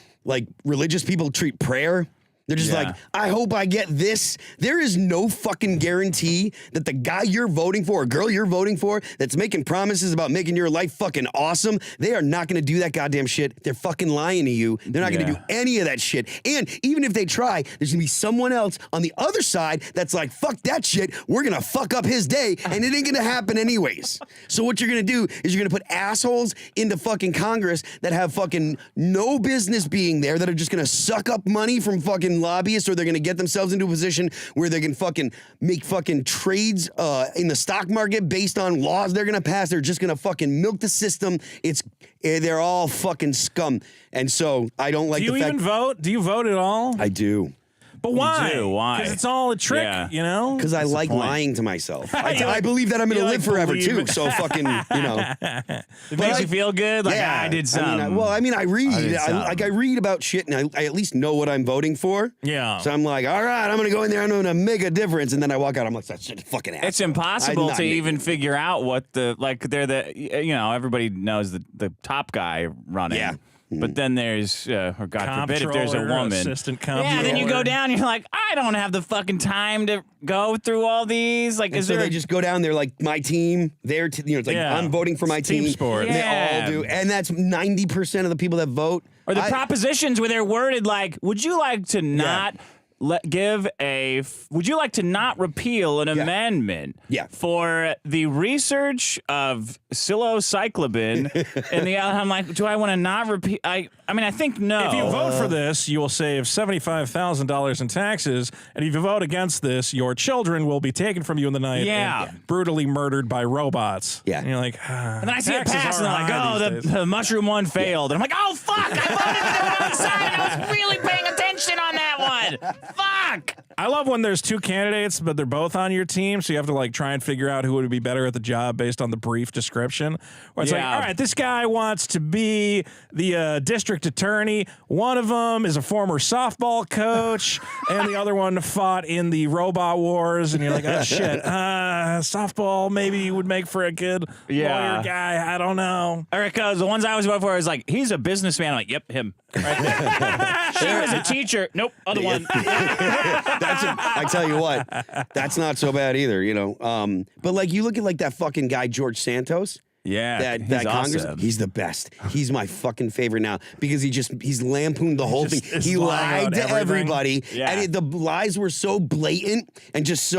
religious people treat prayer. They're just like, "I hope I get this." There is no fucking guarantee that the guy you're voting for or girl you're voting for that's making promises about making your life fucking awesome, they are not going to do that goddamn shit. They're fucking lying to you. They're not going to do any of that shit. And even if they try, there's going to be someone else on the other side that's like, "Fuck that shit. We're going to fuck up his day," and it ain't going to happen anyways. So what you're going to do is you're going to put assholes into fucking Congress that have fucking no business being there, that are just going to suck up money from fucking lobbyists, or they're going to get themselves into a position where they can fucking make fucking trades in the stock market based on laws they're going to pass. They're just going to fucking milk the system. They're all fucking scum. And so I don't like the fact. Do you even vote? Do you vote at all? I do. But why? do? Why? Because it's all a trick, you know? Because I like lying to myself. I believe that I'm going to live forever too. So fucking, you know. It makes you feel good? Like, I did something. I read. I I read about shit, and I at least know what I'm voting for. Yeah. So I'm like, all right, I'm going to go in there, I'm going to make a difference. And then I walk out, I'm like, that's just fucking ass. It's impossible to even figure out what everybody knows the top guy running. Yeah. But then there's, or God forbid, if there's a Comptroller, assistant assistant comptroller. then you go down, you're like, I don't have the fucking time to go through all these. Like, And so they just go down there like, my team, it's like, I'm voting for my team. Team sport. And they all do. And that's 90% of the people that vote. Or the propositions where they're worded like, would you like to not give a. Would you like to not repeal an amendment? Yeah. For the research of psilocybin, and I'm like, do I want to not repeal? I mean, I think no. If you vote for this, you will save $75,000 in taxes, and if you vote against this, your children will be taken from you in the night and brutally murdered by robots. Yeah. And you're like, and then I see it pass, and I'm like, the mushroom one failed. And I'm like, oh, fuck, I voted for the wrong side. I was really paying attention on that one. Fuck. I love when there's two candidates, but they're both on your team, so you have to like try and figure out who would be better at the job based on the brief description. Where it's like, all right, this guy wants to be the district attorney. One of them is a former softball coach, and the other one fought in the robot wars. And you're like, oh shit, softball maybe would make for a good lawyer guy. I don't know. Erica, the ones I was voting for is like, he's a businessman. I'm like, yep, him. Right there. She was a teacher. Nope, other one. I tell you what, that's not so bad either, you know. But like you look at like that fucking guy George Santos. Yeah, that Congress, awesome. He's the best. He's my fucking favorite now because he's lampooned the whole thing. He lied to everybody, and the lies were so blatant and just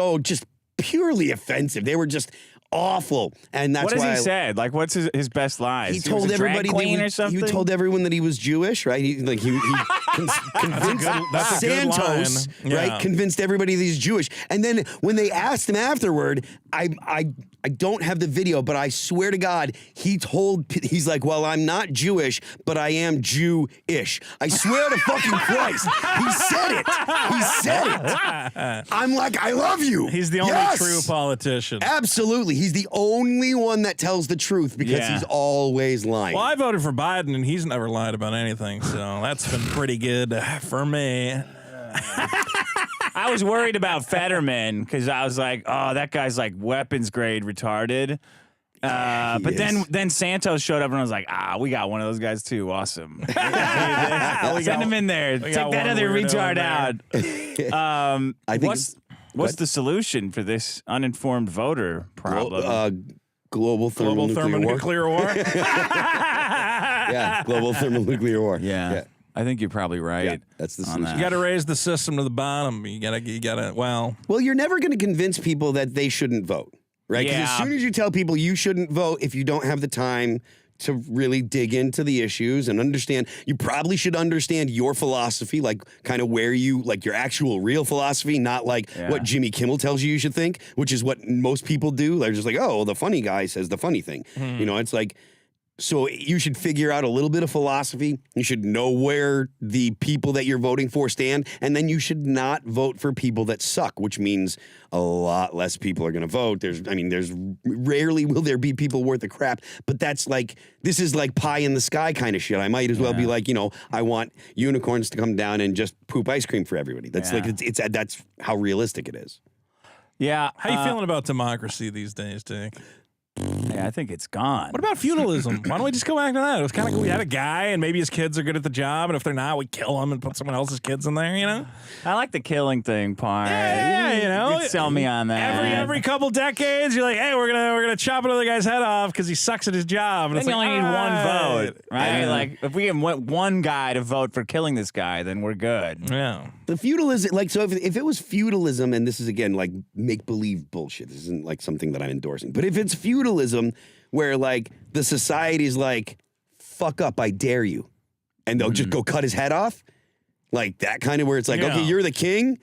purely offensive. They were just awful, and that's what why has he said? Like, what's his best lies? He told everybody or something? He told everyone that he was Jewish, right? He convinced Santos, right? Convinced everybody that he's Jewish. And then when they asked him afterward, I don't have the video, but I swear to God, he's like, well, I'm not Jewish, but I am Jew-ish. I swear to fucking Christ, he said it. He said it. I'm like, I love you. He's the only true politician. Absolutely. He's the only one that tells the truth because he's always lying. Well, I voted for Biden, and he's never lied about anything, so that's been pretty good for me. I was worried about Fetterman because I was like, oh, that guy's like weapons grade retarded. But then Santos showed up and I was like, we got one of those guys too. Awesome. Send him in there. Take that other retard out. I think what's the solution for this uninformed voter problem? Global thermonuclear war. Yeah, global thermonuclear war. Yeah. I think you're probably right. Yeah, that's the solution. You got to raise the system to the bottom. You gotta. Well, you're never going to convince people that they shouldn't vote, right? Because as soon as you tell people you shouldn't vote, if you don't have the time to really dig into the issues and understand, you probably should understand your philosophy, like kind of where you, like your actual real philosophy, not like what Jimmy Kimmel tells you should think, which is what most people do. They're just like, oh, the funny guy says the funny thing. You know, it's like, so you should figure out a little bit of philosophy. You should know where the people that you're voting for stand, and then you should not vote for people that suck, which means a lot less people are going to vote. There's rarely will there be people worth a crap, but this is like pie in the sky kind of shit. I might as well be like, I want unicorns to come down and just poop ice cream for everybody. That's that's how realistic it is. Yeah. How you feeling about democracy these days, Dick? Yeah, I think it's gone. What about feudalism? Why don't we just go back to that? It was kind of cool. We had a guy, and maybe his kids are good at the job, and if they're not, we kill them and put someone else's kids in there, you know? I like the killing thing part. Yeah, you know? You could sell me on that. Every couple decades, you're like, hey, we're gonna chop another guy's head off because he sucks at his job. And then you only need one vote, right? Yeah. Like, if we get one guy to vote for killing this guy, then we're good. Yeah. The feudalism, like, so if it was feudalism, and this is, again, like, make-believe bullshit, this isn't, like, something that I'm endorsing, but if it's feudalism where, like, the society's like, fuck up, I dare you, and they'll just go cut his head off, like, that kind of where it's like, okay, you're the king,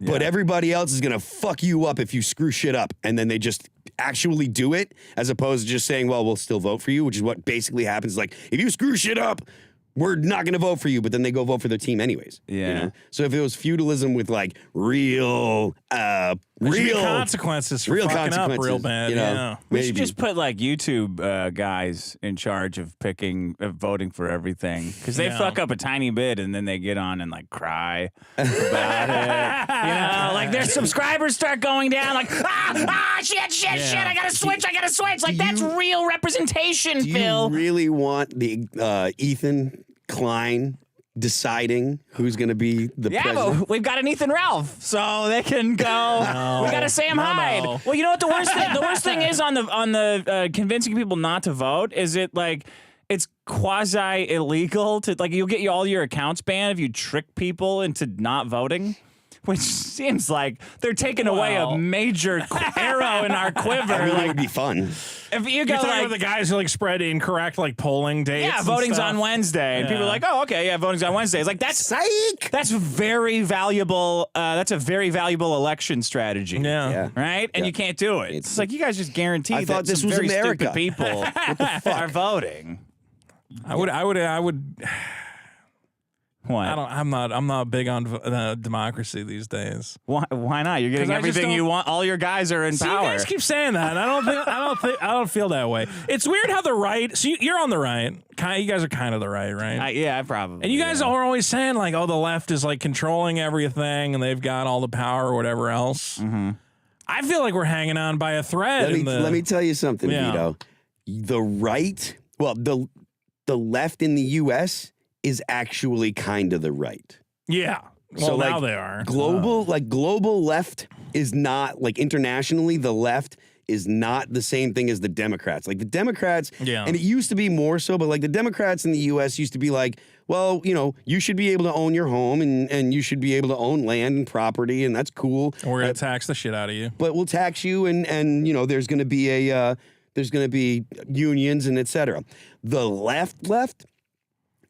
but everybody else is gonna fuck you up if you screw shit up, and then they just actually do it, as opposed to just saying, well, we'll still vote for you, which is what basically happens, like, if you screw shit up, we're not going to vote for you, but then they go vote for their team anyways. Yeah. You know? So if it was feudalism with like real consequences for fucking up real bad, We should just put like YouTube guys in charge of voting for everything, because they fuck up a tiny bit and then they get on and like cry about it. You know, like their subscribers start going down, like shit, I gotta switch. Like that's real representation, Phil. Do you really want the Ethan Klein deciding who's going to be the president? Yeah, but we've got an Ethan Ralph, so they can go. We got a Sam Hyde. No. Well, you know what the worst thing is on the convincing people not to vote is it like it's quasi illegal to like you'll get all your accounts banned if you trick people into not voting. which seems like they're taking away a major arrow in our quiver. I mean, it would be fun. If you You're go talking like, about the guys who like spread incorrect like polling dates. yeah, and voting's stuff? on Wednesday, and people are like, oh, okay, yeah, voting's on Wednesday. It's like that's Psych! That's very valuable. That's a very valuable election strategy. Yeah. Right? And you can't do it. It's like you guys just guarantee I that thought this some was very America. stupid people are voting. I would. What? I'm not big on democracy these days. Why not? You're getting 'Cause I just everything you don't- want. All your guys are in See, power. you guys keep saying that. I don't feel that way. It's weird how the right. So you're on the right. You guys are kind of the right, right? Yeah, I probably. And you guys are always saying like, oh, the left is like controlling everything and they've got all the power or whatever else. Mm-hmm. I feel like we're hanging on by a thread. Let me tell you something, Vito. The right, well, the left in the U.S. is actually kind of the right. Yeah. Well, So, now like, they are. Global left is not, like, internationally, the left is not the same thing as the Democrats. Like, the Democrats, and it used to be more so, but, like, the Democrats in the U.S. used to be like, well, you know, you should be able to own your home and you should be able to own land and property, and that's cool. We're going to tax the shit out of you. But we'll tax you, and you know, there's going to be unions and et cetera. The left,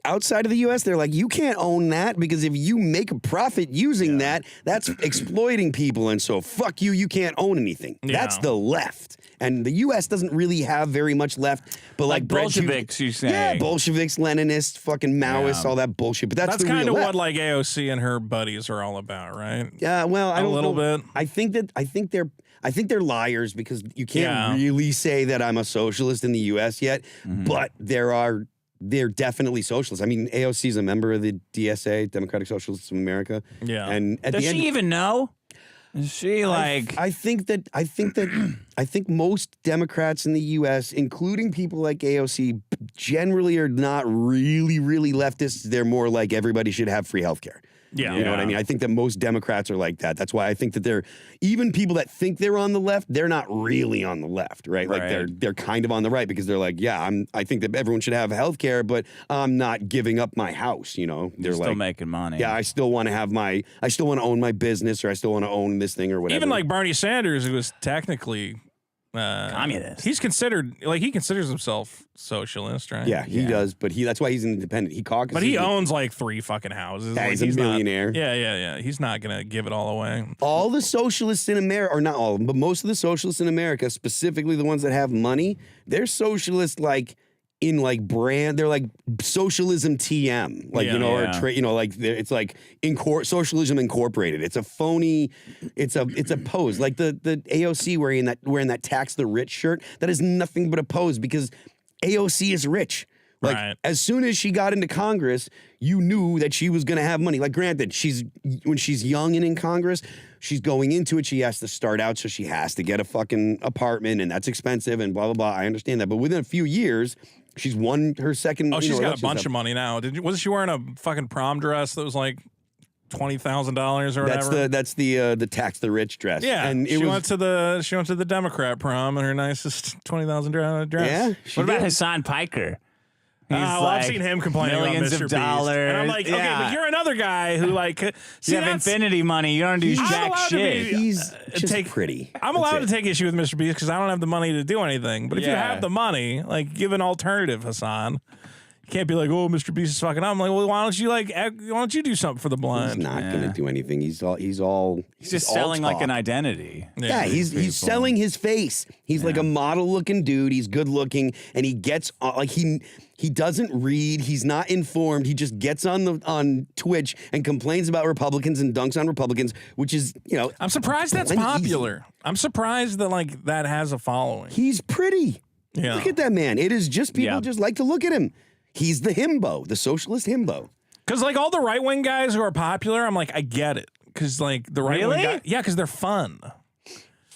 outside of the U.S., they're like, you can't own that because if you make a profit using that, that's exploiting people. And so, fuck you, you can't own anything. Yeah. That's the left. And the U.S. doesn't really have very much left. But like Bolsheviks, you say. Yeah, Bolsheviks, Leninists, fucking Maoists, all that bullshit. But that's kind of left. what like AOC and her buddies are all about, right? Yeah, well, I don't know. A little bit. I think they're liars because you can't really say that I'm a socialist in the U.S. yet. But they're definitely socialists. I mean, AOC is a member of the DSA, Democratic Socialists of America. Yeah. And at Does the end, she even know? Is she like? I think most Democrats in the U.S., including people like AOC, generally are not really, really leftists. They're more like everybody should have free healthcare. Yeah. You know what I mean? I think that most Democrats are like that. That's why I think that even people that think they're on the left, they're not really on the left, right? Like they're kind of on the right because they're like, yeah, I think that everyone should have health care, but I'm not giving up my house, you know? They're still like making money. Yeah, I still want to own my business, or I still want to own this thing or whatever. Even like Bernie Sanders, who was technically communist. He considers himself socialist, right? Yeah, he does, but that's why he's an independent. He caucuses. But he owns like 3 fucking houses. Yeah, like, he's a millionaire. Yeah. He's not gonna give it all away. All the socialists in America, or not all of them, but most of the socialists in America, specifically the ones that have money, they're socialists like in like brand. They're like socialism TM, like it's like socialism incorporated. It's a phony. It's a pose. Like the AOC wearing that tax the rich shirt. That is nothing but a pose because AOC is rich. Like as soon as she got into Congress, you knew that she was going to have money. Like granted, when she's young and in Congress, she's going into it. She has to start out, so she has to get a fucking apartment, and that's expensive, and blah blah blah. I understand that, but within a few years, she's won her second. Oh, she's got a bunch stuff. of money now. Wasn't she wearing a fucking prom dress that was like $20,000 or whatever? That's the tax the rich dress. Yeah, and she went to the Democrat prom in her nicest $20,000 dress. Yeah. What about Hassan Piker? I've seen him complaining millions about of MrBeast. dollars. And I'm like, okay, but you're another guy who like you have infinity money. You don't do jack shit. He's just pretty. I'm allowed to take issue with MrBeast because I don't have the money to do anything. But if you have the money, like, give an alternative, Hassan. You can't be like, oh, MrBeast is fucking up. I'm like, well, why don't you do something for the blind? He's not going to do anything. He's just selling like an identity. Yeah, he's selling his face. He's like a model-looking dude. He's good-looking, and he gets like he doesn't read. He's not informed. He just gets on Twitch and complains about Republicans and dunks on Republicans, which is, you know, I'm surprised that's popular. I'm surprised that like that has a following. He's pretty. Yeah. Look at that man. It is just people just like to look at him. He's the himbo, the socialist himbo. Because like all the right wing guys who are popular, I'm like, I get it. Because like the right wing guys, because they're fun.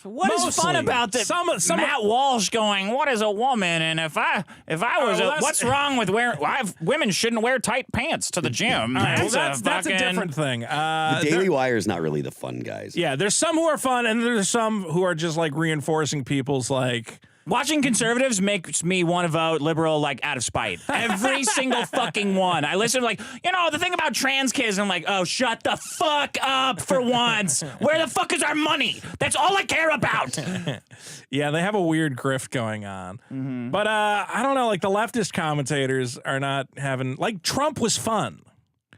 What is fun about this? Matt Walsh going, what is a woman? And if I was what's wrong with wearing, women shouldn't wear tight pants to the gym. That's a different thing. The Daily Wire is not really the fun guys. Yeah, there's some who are fun, and there's some who are just like reinforcing people's like Watching conservatives makes me want to vote liberal, like, out of spite. Every single fucking one. I listen to, like, the thing about trans kids, and I'm like, oh, shut the fuck up for once. Where the fuck is our money? That's all I care about. Yeah, they have a weird grift going on. But I don't know, like, the leftist commentators are not having, like, Trump was fun.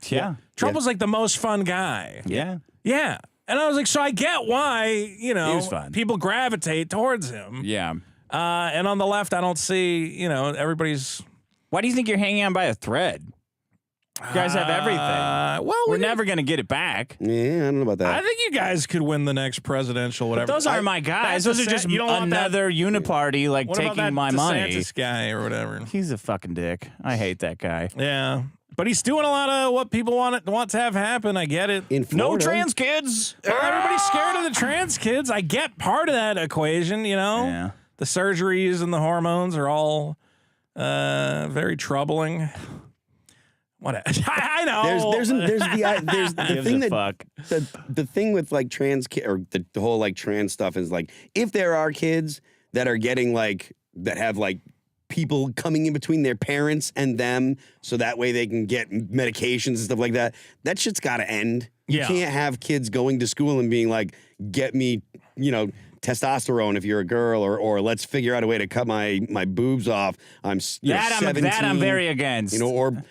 Yeah. Trump was, like, the most fun guy. Yeah. Yeah. And I was like, so I get why, He was fun. people gravitate towards him. Yeah. And on the left, I don't see, everybody's... Why do you think you're hanging on by a thread? You guys have everything. Well, we're never going to get it back. Yeah, I don't know about that. I think you guys could win the next presidential, whatever. But those aren't my guys. Those are just another uniparty, like, taking my money. DeSantis guy or whatever. He's a fucking dick. I hate that guy. Yeah. But he's doing a lot of what people want to have happen. I get it. In Florida, No trans kids. Everybody's scared of the trans kids. I get part of that equation, Yeah. The surgeries and the hormones are all very troubling. What? I know. There's the thing that the thing with like trans or the whole like trans stuff is like if there are kids that are getting like that have like people coming in between their parents and them so that way they can get medications and stuff like that. That shit's got to end. You can't have kids going to school and being like, get me, testosterone if you're a girl or let's figure out a way to cut my boobs off. I'm 17. That I'm very against. Or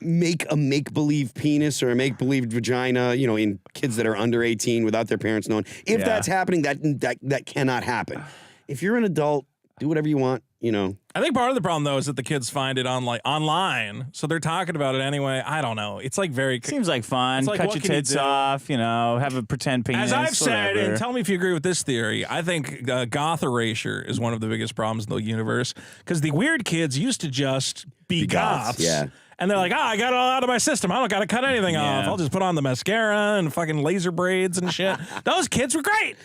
make a make-believe penis or a make-believe vagina, in kids that are under 18 without their parents knowing. If that's happening, that cannot happen. If you're an adult, do whatever you want, I think part of the problem though is that the kids find it online, so they're talking about it anyway. I don't know. It's like very seems like fun. Like, cut your tits off, have a pretend penis. As I've said, whatever. and tell me if you agree with this theory. I think goth erasure is one of the biggest problems in the universe because the weird kids used to just be goths. Yeah. And they're like, I got it all out of my system. I don't got to cut anything off. I'll just put on the mascara and fucking laser braids and shit. Those kids were great.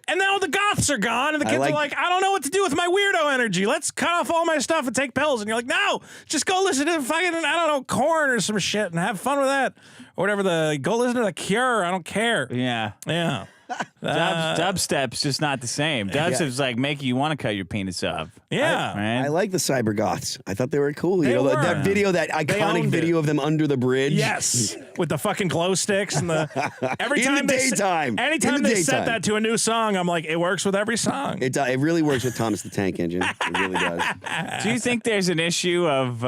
And now the goths are gone, and the kids are like, I don't know what to do with my weirdo energy. Let's cut off all my stuff and take pills. And you're like, no, just go listen to fucking, Korn or some shit and have fun with that. Or whatever, go listen to The Cure. I don't care. Yeah. Yeah. Dubstep's just not the same. Dubstep's like making you want to cut your penis off. Yeah. Right? I like the cyber goths. I thought they were cool. They were. That video, that iconic video of them under the bridge. Yes, with the fucking glow sticks and the every time anytime they set that to a new song, I'm like, it works with every song. It really works with Thomas the Tank Engine. It really does. Do you think there's an issue of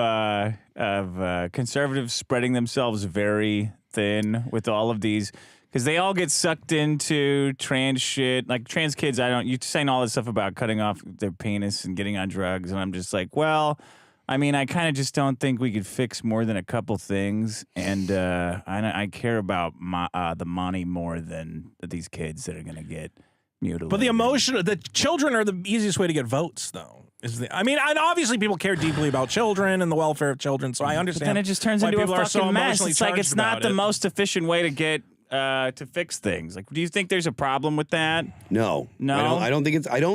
conservatives spreading themselves very thin with all of these? Because they all get sucked into trans shit. Like trans kids, you're saying all this stuff about cutting off their penis and getting on drugs. And I'm just like, well, I mean, I kind of just don't think we could fix more than a couple things. And I care about the money more than these kids that are going to get mutilated. But the children are the easiest way to get votes, though. And obviously people care deeply about children and the welfare of children, so I understand. But then it just turns into a fucking mess. It's like it's not the most efficient way to get to fix things. Like, do you think there's a problem with that? No. I don't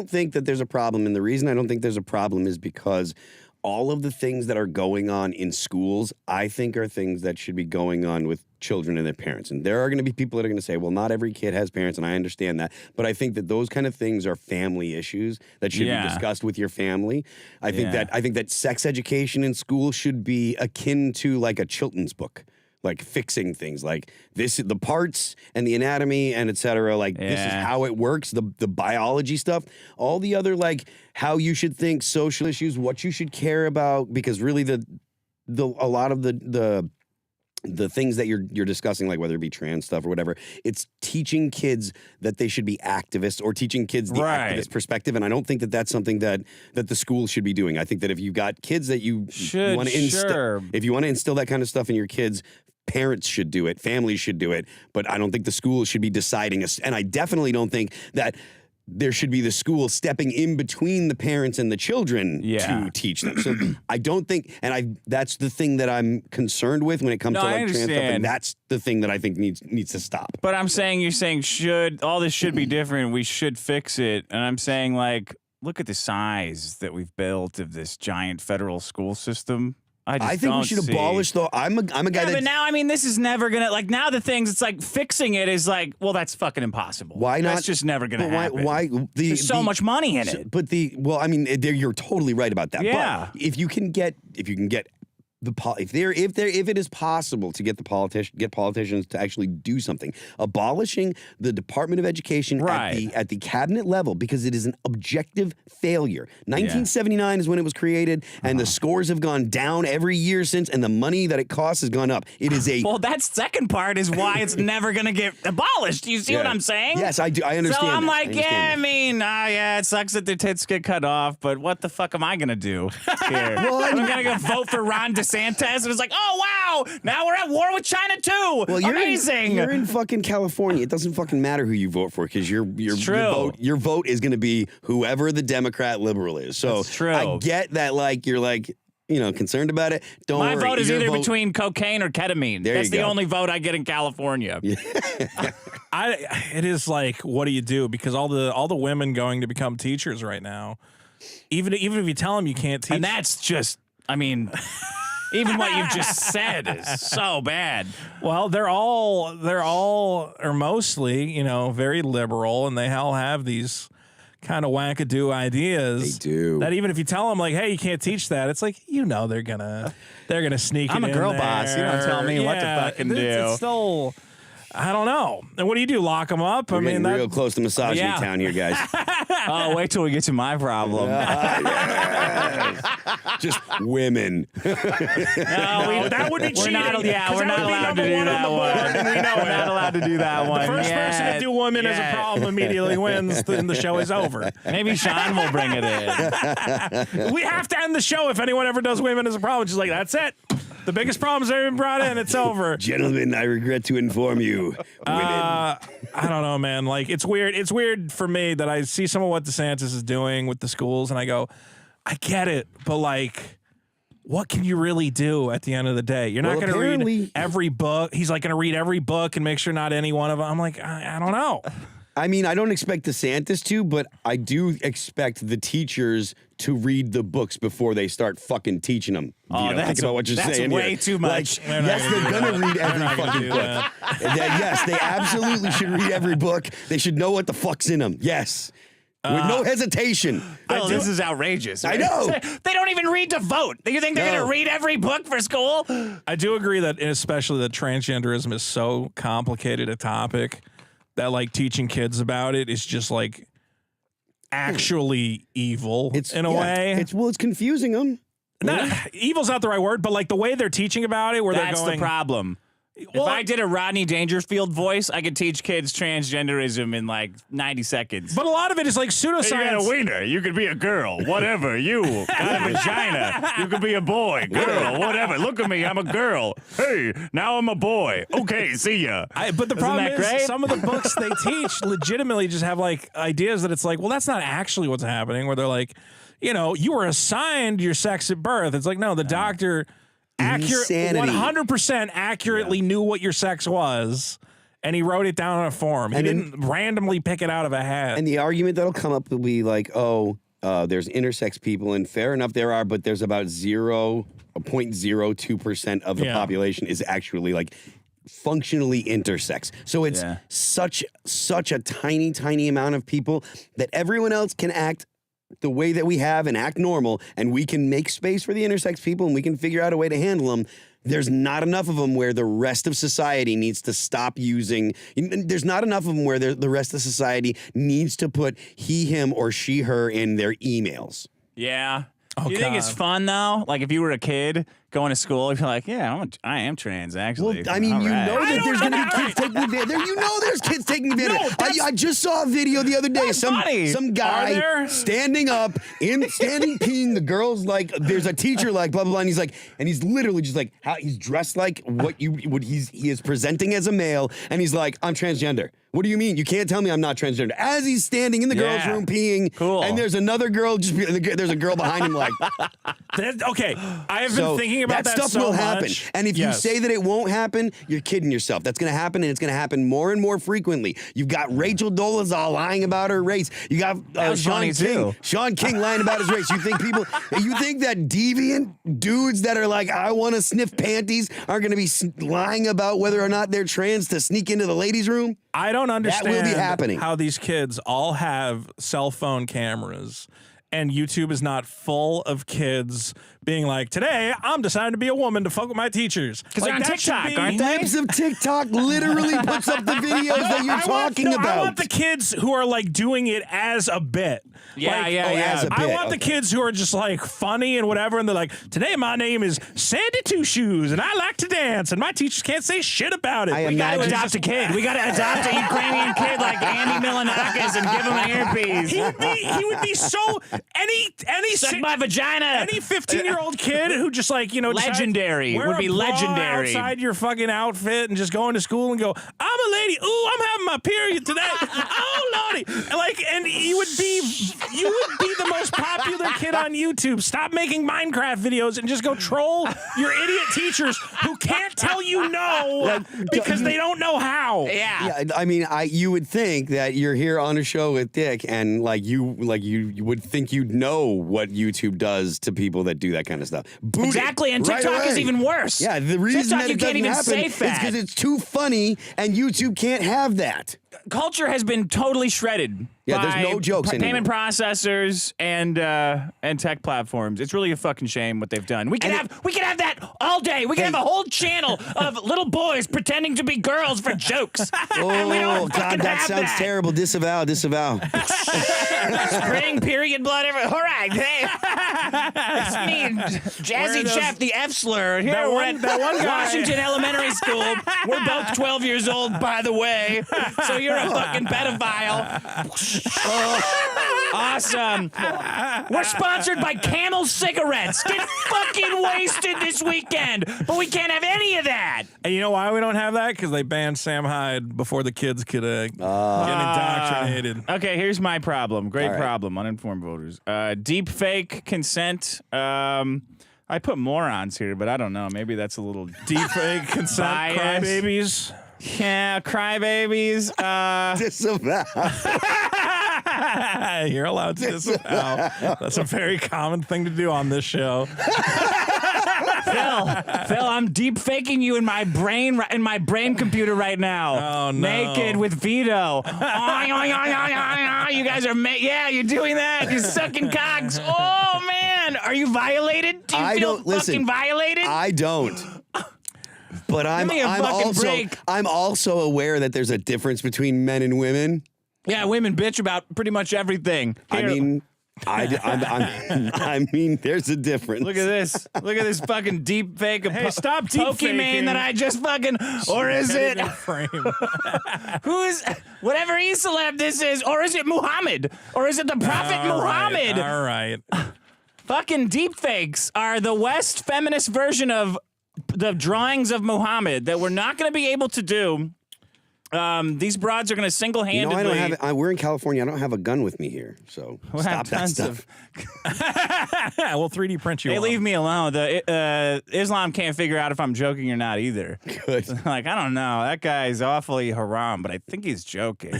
think that there's a problem, and the reason I don't think there's a problem is because all of the things that are going on in schools, I think are things that should be going on with children and their parents. And there are going to be people that are going to say, well, not every kid has parents, and I understand that. But I think that those kind of things are family issues that should be discussed with your family. I think that sex education in school should be akin to like a Chilton's book. Like fixing things like this, the parts and the anatomy and et cetera. Like this is how it works. The biology stuff, all the other like how you should think, social issues, what you should care about. Because really, a lot of the things that you're discussing, like whether it be trans stuff or whatever, it's teaching kids that they should be activists or teaching kids the activist perspective. And I don't think that that's something that the school should be doing. I think that if you've got kids that you want to if you want to instill that kind of stuff in your kids, parents should do it, families should do it, but I don't think the school should be deciding. And I definitely don't think that there should be the school stepping in between the parents and the children to teach them. So I don't think, and that's the thing that I'm concerned with when it comes to like trans stuff, and that's the thing that I think needs to stop. But you're saying all this should be different, we should fix it, and I'm saying like, look at the size that we've built of this giant federal school system. I think we should abolish, though. I'm a guy that. But now, I mean, this is never gonna now the things. It's like fixing it is like, well, that's fucking impossible. Why not? That's just never gonna happen. Why? There's so much money in it. But well, I mean, you're totally right about that. Yeah. But if you can get if it is possible to get politicians to actually do something, abolishing the Department of Education at the cabinet level, because it is an objective failure. 1979 is when it was created, and the scores have gone down every year since, and the money that it costs has gone up. It is well, that second part is why it's never going to get abolished. Do you see what I'm saying? Yes, I do. I understand. So I'm like, I it sucks that their tits get cut off, but what the fuck am I going to do here? Well, I'm going to go vote for Ron DeSantis, and it's like, oh, wow, now we're at war with China, too. Well, amazing. You're in fucking California. It doesn't fucking matter who you vote for, because your vote is going to be whoever the Democrat liberal is. So that's true. I get that, you're concerned about it. Don't worry. My vote is either between cocaine or ketamine. That's the only vote I get in California. It is like, what do you do? Because all the women going to become teachers right now, even if you tell them you can't teach, and that's just, I mean. Even what you just said is so bad. Well, they're all or mostly, very liberal, and they all have these kind of wackadoo ideas. They do. That even if you tell them, like, hey, you can't teach that, it's like, they're gonna sneak it in. I'm a girl boss. You don't tell me what to fucking do. It's still, I don't know. And what do? Lock them up? We're getting real close to misogyny town here, guys. Oh, wait till we get to my problem. Just women. No, that would be cheating. We're not allowed to do that one. We know we're not allowed to do that one. The first person to do women as a problem immediately wins, and the show is over. Maybe Sean will bring it in. We have to end the show if anyone ever does women as a problem. She's like, that's it. The biggest problem's ever been brought in. It's over. Gentlemen, I regret to inform you. Women. I don't know, man. Like, it's weird. It's weird for me that I see some of what DeSantis is doing with the schools, and I go, I get it, but what can you really do at the end of the day? You're not going to read every book. He's going to read every book and make sure not any one of them. I'm like, I don't know. I mean, I don't expect DeSantis to, but I do expect the teachers to read the books before they start fucking teaching them. Think about what you're saying. That's way too much. Yes, they're going to read every fucking book. Yes, they absolutely should read every book. They should know what the fuck's in them. Yes. With no hesitation. Oh, this is outrageous. Right? I know. They don't even read to vote. You think they're going to read every book for school? I do agree that, especially that transgenderism is so complicated a topic that teaching kids about it is just actually evil in a way. It's confusing them. Evil's not the right word, but the way they're teaching about it, where that's they're going. The problem. If I did a Rodney Dangerfield voice, I could teach kids transgenderism in 90 seconds. But a lot of it is pseudoscience. You got a wiener. You could be a girl. Whatever. You got a vagina. You could be a boy, girl, whatever. Look at me. I'm a girl. Hey, now I'm a boy. Okay, see ya. But the problem is some of the books they teach legitimately just have ideas that it's well, that's not actually what's happening. Where they're you were assigned your sex at birth. It's no, the doctor. 100% accurately knew what your sex was, and he wrote it down on a form. He didn't randomly pick it out of a hat. And the argument that'll come up will be there's intersex people, and fair enough there are, but there's about 0.02% of the population is actually functionally intersex. So it's such a tiny amount of people that everyone else can act the way that we have and act normal, and we can make space for the intersex people, and we can figure out a way to handle them. There's not enough of them where the rest of society needs to stop using. There's not enough of them where the rest of society needs to put he, him, or she, her in their emails. Yeah. Do you think it's fun though? If you were a kid going to school, you'd be like, "Yeah, I am trans." Actually, well, I mean, know that there's going to be kids taking advantage. There's kids taking advantage. I just saw a video the other day. Some guy standing up, standing peeing. The girl's there's a teacher blah blah blah, and he's literally just how he's dressed like he is presenting as a male, and he's I'm transgender. What do you mean? You can't tell me I'm not transgender. As he's standing in the girls' room peeing, and there's another girl, there's a girl behind him like. Okay, I have been thinking about that stuff so will much. happen. And if you say that it won't happen, you're kidding yourself. That's going to happen, and it's going to happen more and more frequently. You've got Rachel Dolezal lying about her race. You got Sean King lying about his race. You think that deviant dudes that are like, I want to sniff panties are going to be lying about whether or not they're trans to sneak into the ladies' room? I don't understand that will be happening. How these kids all have cell phone cameras and YouTube is not full of kids being like, today I'm deciding to be a woman to fuck with my teachers. Because they're on TikTok, aren't they? Libs of TikTok literally puts up the videos that you're talking about. I want the kids who are like doing it as a bit. As a bit. I want the kids who are just like funny and whatever, and they're like, today my name is Sandy Two Shoes, and I like to dance, and my teachers can't say shit about it. We got to adopt a kid. We got to adopt a Ukrainian kid like Andy Milonakis and give him an earpiece. He would be so any suck my vagina. Any 15-year-old kid who just like legendary would be legendary outside your fucking outfit and just go into school and go, I'm a lady. Ooh, I'm having my period today. Oh lordy, and you would be the most popular kid on YouTube. Stop making Minecraft videos and just go troll your idiot teachers who can't tell you no because they don't know how. Yeah. I mean, you would think that you're here on a show with Dick, and you would think you'd know what YouTube does to people that do that kind of stuff. Exactly, and TikTok is even worse. Yeah, the reason TikTok, that it doesn't happen is because it's too funny, and YouTube can't have that. Culture has been totally shredded. Yeah, there's no jokes anymore. Payment processors and tech platforms. It's really a fucking shame what they've done. We can have that all day. We can have a whole channel of little boys pretending to be girls for jokes. Oh God, that sounds terrible. Disavow. Spring period blood. All right, hey, it's me, Jazzy Jeff, the F slur. Here we're at Washington Elementary School. We're both 12 years old, by the way. So you're a fucking pedophile. Awesome. We're sponsored by Camel cigarettes. Get fucking wasted this weekend. But we can't have any of that. And you know why we don't have that? Because they banned Sam Hyde before the kids could get indoctrinated. Okay, here's my problem. Great problem. Uninformed voters. Deepfake consent. I put morons here, but I don't know. Maybe that's a little deepfake consent. Crybabies. Yeah, crybabies. Disavow. You're allowed to disavow. That's a very common thing to do on this show. Phil, I'm deep faking you in my brain computer right now. Oh no! Naked with Vito. You guys are you're doing that. You're sucking cocks. Oh man, are you violated? Do you feel fucking violated? I don't. But I'm also aware that there's a difference between men and women. Yeah, women bitch about pretty much everything. Here. I mean, there's a difference. Look at this. Look at this fucking deep fake. Stop deep Pokemon that I just fucking. Or is it? Who is? Whatever celeb this is. Or is it Muhammad? Or is it the Prophet Muhammad? All right. Fucking deep fakes are the West feminist version of the drawings of Muhammad that we're not going to be able to do. These broads are going to single-handedly. We're in California. I don't have a gun with me here, so stop that stuff. We'll 3D print you. They leave me alone. Islam can't figure out if I'm joking or not either. Good. Like, I don't know. That guy's awfully haram, but I think he's joking.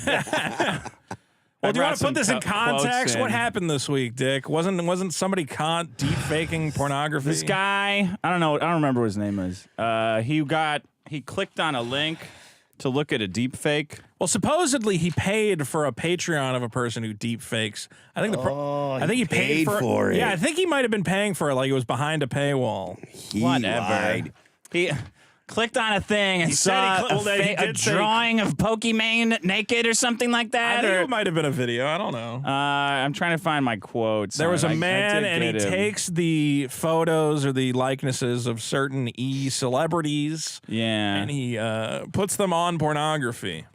Well, do you want to put this in context? What happened this week, Dick? Wasn't somebody caught deep faking pornography? This guy, I don't know. I don't remember what his name is. He clicked on a link to look at a deep fake. Well, supposedly he paid for a Patreon of a person who deep fakes. I think he paid for it. Yeah, I think he might have been paying for it, like it was behind a paywall. Whatever. He clicked on a thing and saw a drawing of Pokemon naked or something like that. I think it might have been a video. I don't know. I'm trying to find my quotes. There was a man, and he takes the photos or the likenesses of certain celebrities. Yeah. And he puts them on pornography.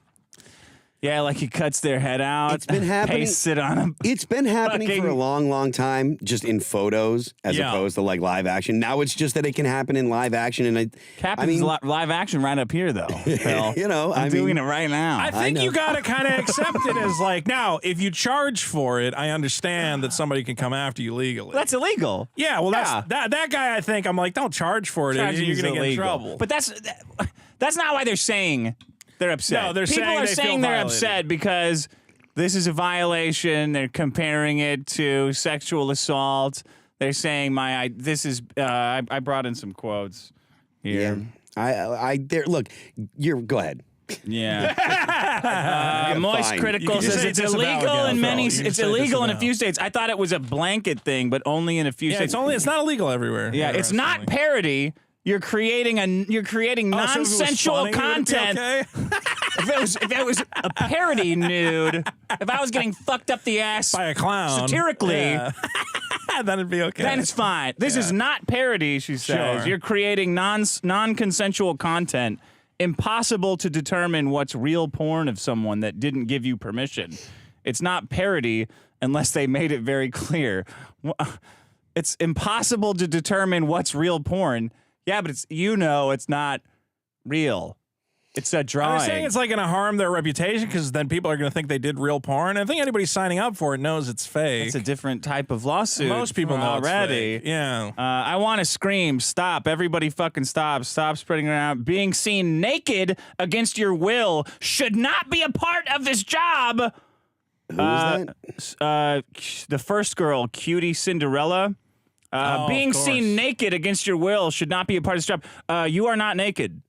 Yeah, like he cuts their head out. It's been happening. Pastes it on them. It's been happening for a long, long time, just in photos as opposed to like live action. Now it's just that it can happen in live action, and Captain's live action right up here, though. Phil. You know, I'm doing it right now. I think you got to kind of accept it as like, now, if you charge for it, I understand that somebody can come after you legally. That's illegal. Yeah, well, that guy, I think, I'm like, don't charge for it. You're going to get in trouble. But that's not why they're saying they're upset. No, they're People saying are they saying feel they're violated. upset because this is a violation. They're comparing it to sexual assault. They're saying I brought in some quotes here. Yeah. Look, go ahead. Yeah. Moist fine. Critical says it's illegal in many. It's illegal in a few states. I thought it was a blanket thing, but only in a few states. It's not illegal everywhere. Yeah, it's not parody. You're creating non-sensual content. Okay? If it was a parody nude, if I was getting fucked up the ass By a clown. satirically, then it'd be okay. then it's fine. This is not parody, she says. Sure. You're creating non-consensual content. Impossible to determine what's real porn of someone that didn't give you permission. It's not parody unless they made it very clear. It's impossible to determine what's real porn. Yeah, but it's not real. It's a drawing. I'm saying it's like going to harm their reputation because then people are going to think they did real porn. I think anybody signing up for it knows it's fake. It's a different type of lawsuit. Most people know already. It's fake. Yeah. I want to scream, stop. Everybody fucking stop. Stop spreading around. Being seen naked against your will should not be a part of this job. Who's that? The first girl, Cutie Cinderella. Being seen naked against your will should not be a part of this job. You are not naked.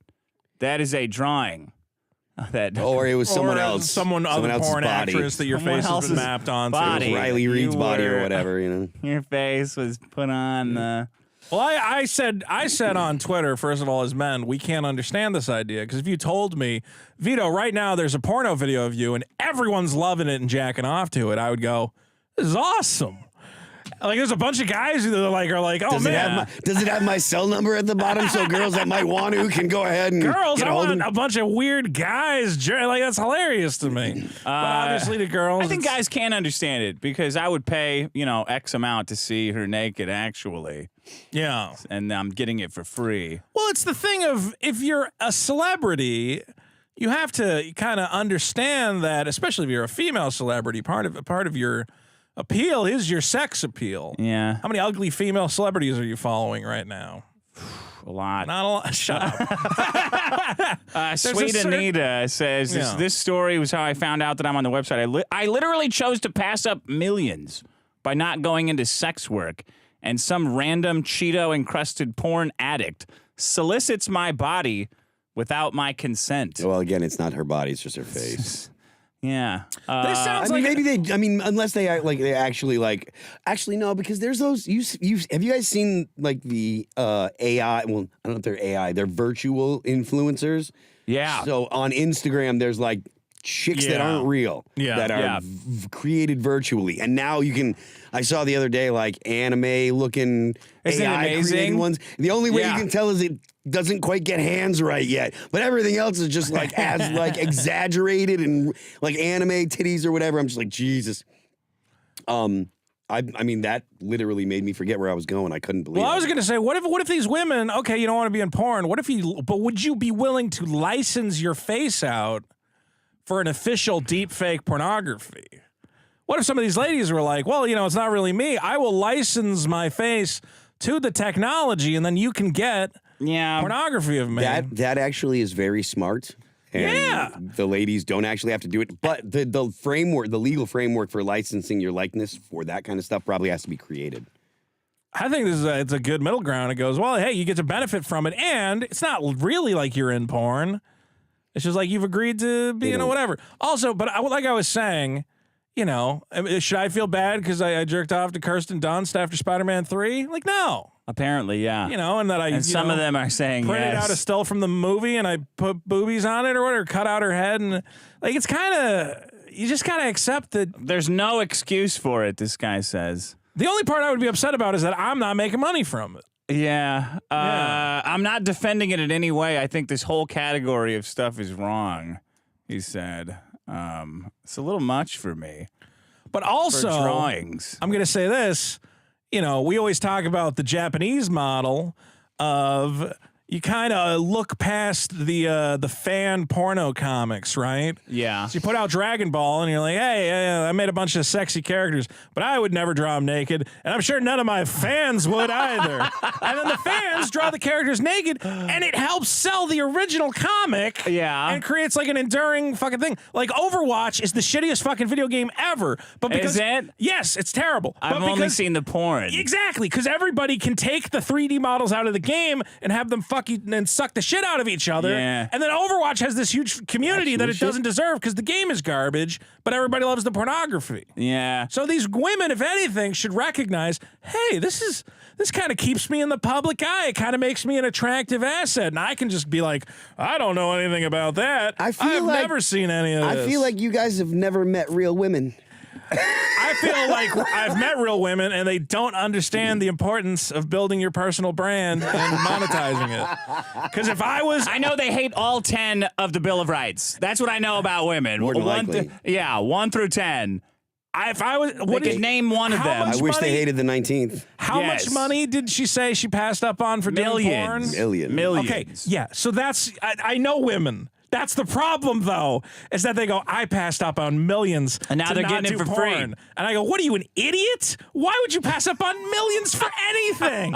That is a drawing. Or it was someone else. Someone other else's porn body. actress that your face has been mapped onto. body. Riley Reed's body or whatever, you know. Your face was put on the... Well, I said on Twitter, first of all, as men, we can't understand this idea. Because if you told me, Vito, right now there's a porno video of you and everyone's loving it and jacking off to it, I would go, this is awesome. Like, there's a bunch of guys who are like, oh, man. Does it have my cell number at the bottom so girls that might want to can go ahead and Girls, get I a hold want of a bunch of weird guys. Like, that's hilarious to me. But obviously the girls. I think guys can understand it because I would pay, X amount to see her naked actually. Yeah. And I'm getting it for free. Well, it's the thing of if you're a celebrity, you have to kind of understand that, especially if you're a female celebrity, part of your appeal is your sex appeal. Yeah. How many ugly female celebrities are you following right now? A lot. Not a lot. Shut up. Sweet Anita says, this story was how I found out that I'm on the website. I literally chose to pass up millions by not going into sex work, and some random Cheeto-encrusted porn addict solicits my body without my consent. Well, again, it's not her body; it's just her face. Yeah. This sounds like unless they act like they actually no, because there's those. Have you guys seen like the AI? Well, I don't know if they're AI. They're virtual influencers. Yeah. So on Instagram, there's like chicks that aren't real, that are created virtually, and now you can. I saw the other day like anime looking AI created ones. The only way you can tell is it doesn't quite get hands right yet, but everything else is just like as like exaggerated and like anime titties or whatever. I'm just like Jesus. I mean that literally made me forget where I was going. I couldn't believe. Well, I was going to say, what if these women? Okay, you don't want to be in porn. But would you be willing to license your face out for an official deepfake pornography? What if some of these ladies were like, well, it's not really me. I will license my face to the technology, and then you can get pornography of me. That actually is very smart. And the ladies don't actually have to do it. But the framework, the legal framework for licensing your likeness for that kind of stuff probably has to be created. I think it's a good middle ground. It goes, well, hey, you get to benefit from it, and it's not really like you're in porn. It's just like you've agreed to be, whatever. Also, but like I was saying, should I feel bad because I jerked off to Kirsten Dunst after Spider-Man 3? Like, no. Apparently, yeah. And that I some of them are saying printed out a still from the movie and I put boobies on it or whatever, cut out her head, and like it's kind of you just gotta accept that there's no excuse for it. This guy says the only part I would be upset about is that I'm not making money from it. Yeah. I'm not defending it in any way. I think this whole category of stuff is wrong. He said. It's a little much for me. But For also, drawings. I'm going to say this. You know, we always talk about the Japanese model of you kind of look past the fan porno comics, right? Yeah. So you put out Dragon Ball and you're like, hey, I made a bunch of sexy characters, but I would never draw them naked, and I'm sure none of my fans would either. And then the fans draw the characters naked, and it helps sell the original comic. Yeah. And creates like an enduring fucking thing. Like Overwatch is the shittiest fucking video game ever. But because Is it? Yes, it's terrible. I've only seen the porn. Exactly, because everybody can take the 3D models out of the game and have them fucking and suck the shit out of each other. Yeah. And then Overwatch has this huge community that it doesn't deserve because the game is garbage, but everybody loves the pornography. Yeah. So these women, if anything, should recognize, hey, this kind of keeps me in the public eye. It kind of makes me an attractive asset. And I can just be like, I don't know anything about that. I've never seen any of this. I feel like you guys have never met real women. I feel like I've met real women and they don't understand the importance of building your personal brand and monetizing it. Because if I was... I know they hate all 10 of the Bill of Rights. That's what I know about women. More than likely. 1 through 10. If I was... They could name one of them. I wish they hated the 19th. How Yes. much money did she say she passed up on for doing porn? Millions. Okay, yeah. So that's... I know women. That's the problem, though, is that they go, I passed up on millions. And now to they're not getting it do for porn. free. And I go, what are you, an idiot? Why would you pass up on millions for anything?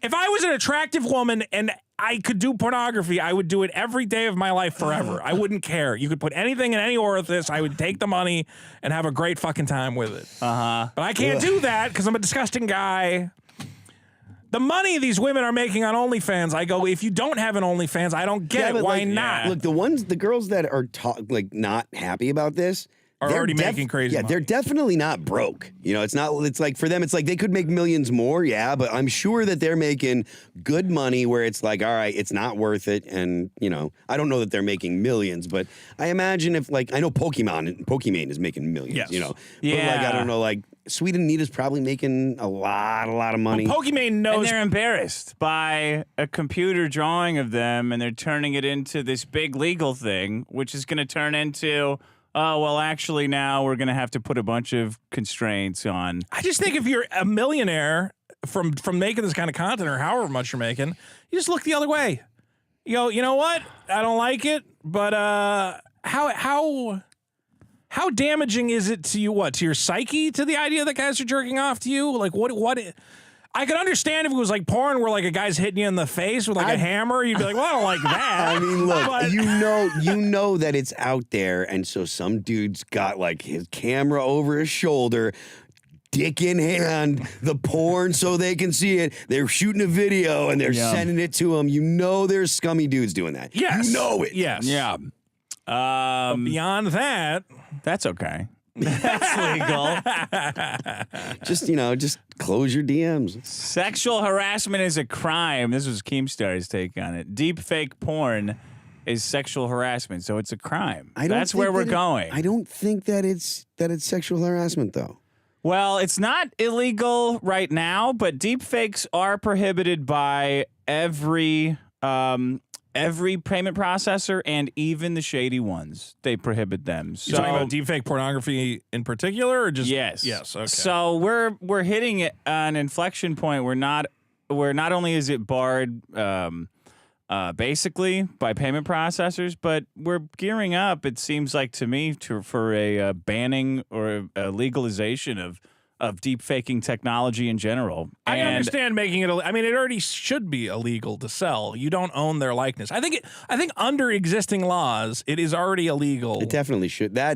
If I was an attractive woman and I could do pornography, I would do it every day of my life forever. I wouldn't care. You could put anything in any orifice. I would take the money and have a great fucking time with it. But I can't do that because I'm a disgusting guy. The money these women are making on OnlyFans, I go, if you don't have an OnlyFans, I don't get it. Why not? Look, the girls that are not happy about this Are already making crazy Yeah, money. they're definitely not broke. You know, it's like for them, it's like they could make millions more, yeah, but I'm sure that they're making good money where it's like, all right, it's not worth it. And, you know, I don't know that they're making millions, but I imagine if, like, I know Pokemon is making millions, Yes. you know. Yeah. But, like, I don't know, like, Sweet Anita's probably making a lot of money. Pokemon And knows. they're embarrassed by a computer drawing of them, and they're turning it into this big legal thing, which is going to turn into, oh, well, actually, now we're going to have to put a bunch of constraints on. I just think if you're a millionaire from making this kind of content or however much you're making, you just look the other way. You go, you know what? I don't like it, but how damaging is it to you? What, to your psyche? To the idea that guys are jerking off to you? Like what? I could understand if it was like porn where like a guy's hitting you in the face with like a hammer. You'd be like, well, I don't like that. I mean, look, But- you know that it's out there, and so some dude's got like his camera over his shoulder, dick in hand, the porn so they can see it. They're shooting a video and they're sending it to him. You know there's scummy dudes doing that. Yes. You know it. Yes. Yeah. Beyond that, That's okay. That's legal. Just close your DMs. Sexual harassment is a crime. This was Keemstar's take on it. Deepfake porn is sexual harassment, so it's a crime. That's where we're going. I don't think that it's sexual harassment though. Well, it's not illegal right now, but deepfakes are prohibited by every payment processor and even the shady ones. They prohibit them. So you're talking about deepfake pornography in particular, or just yes, Okay. So we're hitting an inflection point where not only is it barred basically by payment processors, but we're gearing up. It seems like to me for a banning or a legalization of deep-faking technology in general. I And understand making it. I mean, it already should be illegal to sell. You don't own their likeness. I think under existing laws, it is already illegal. It definitely should. I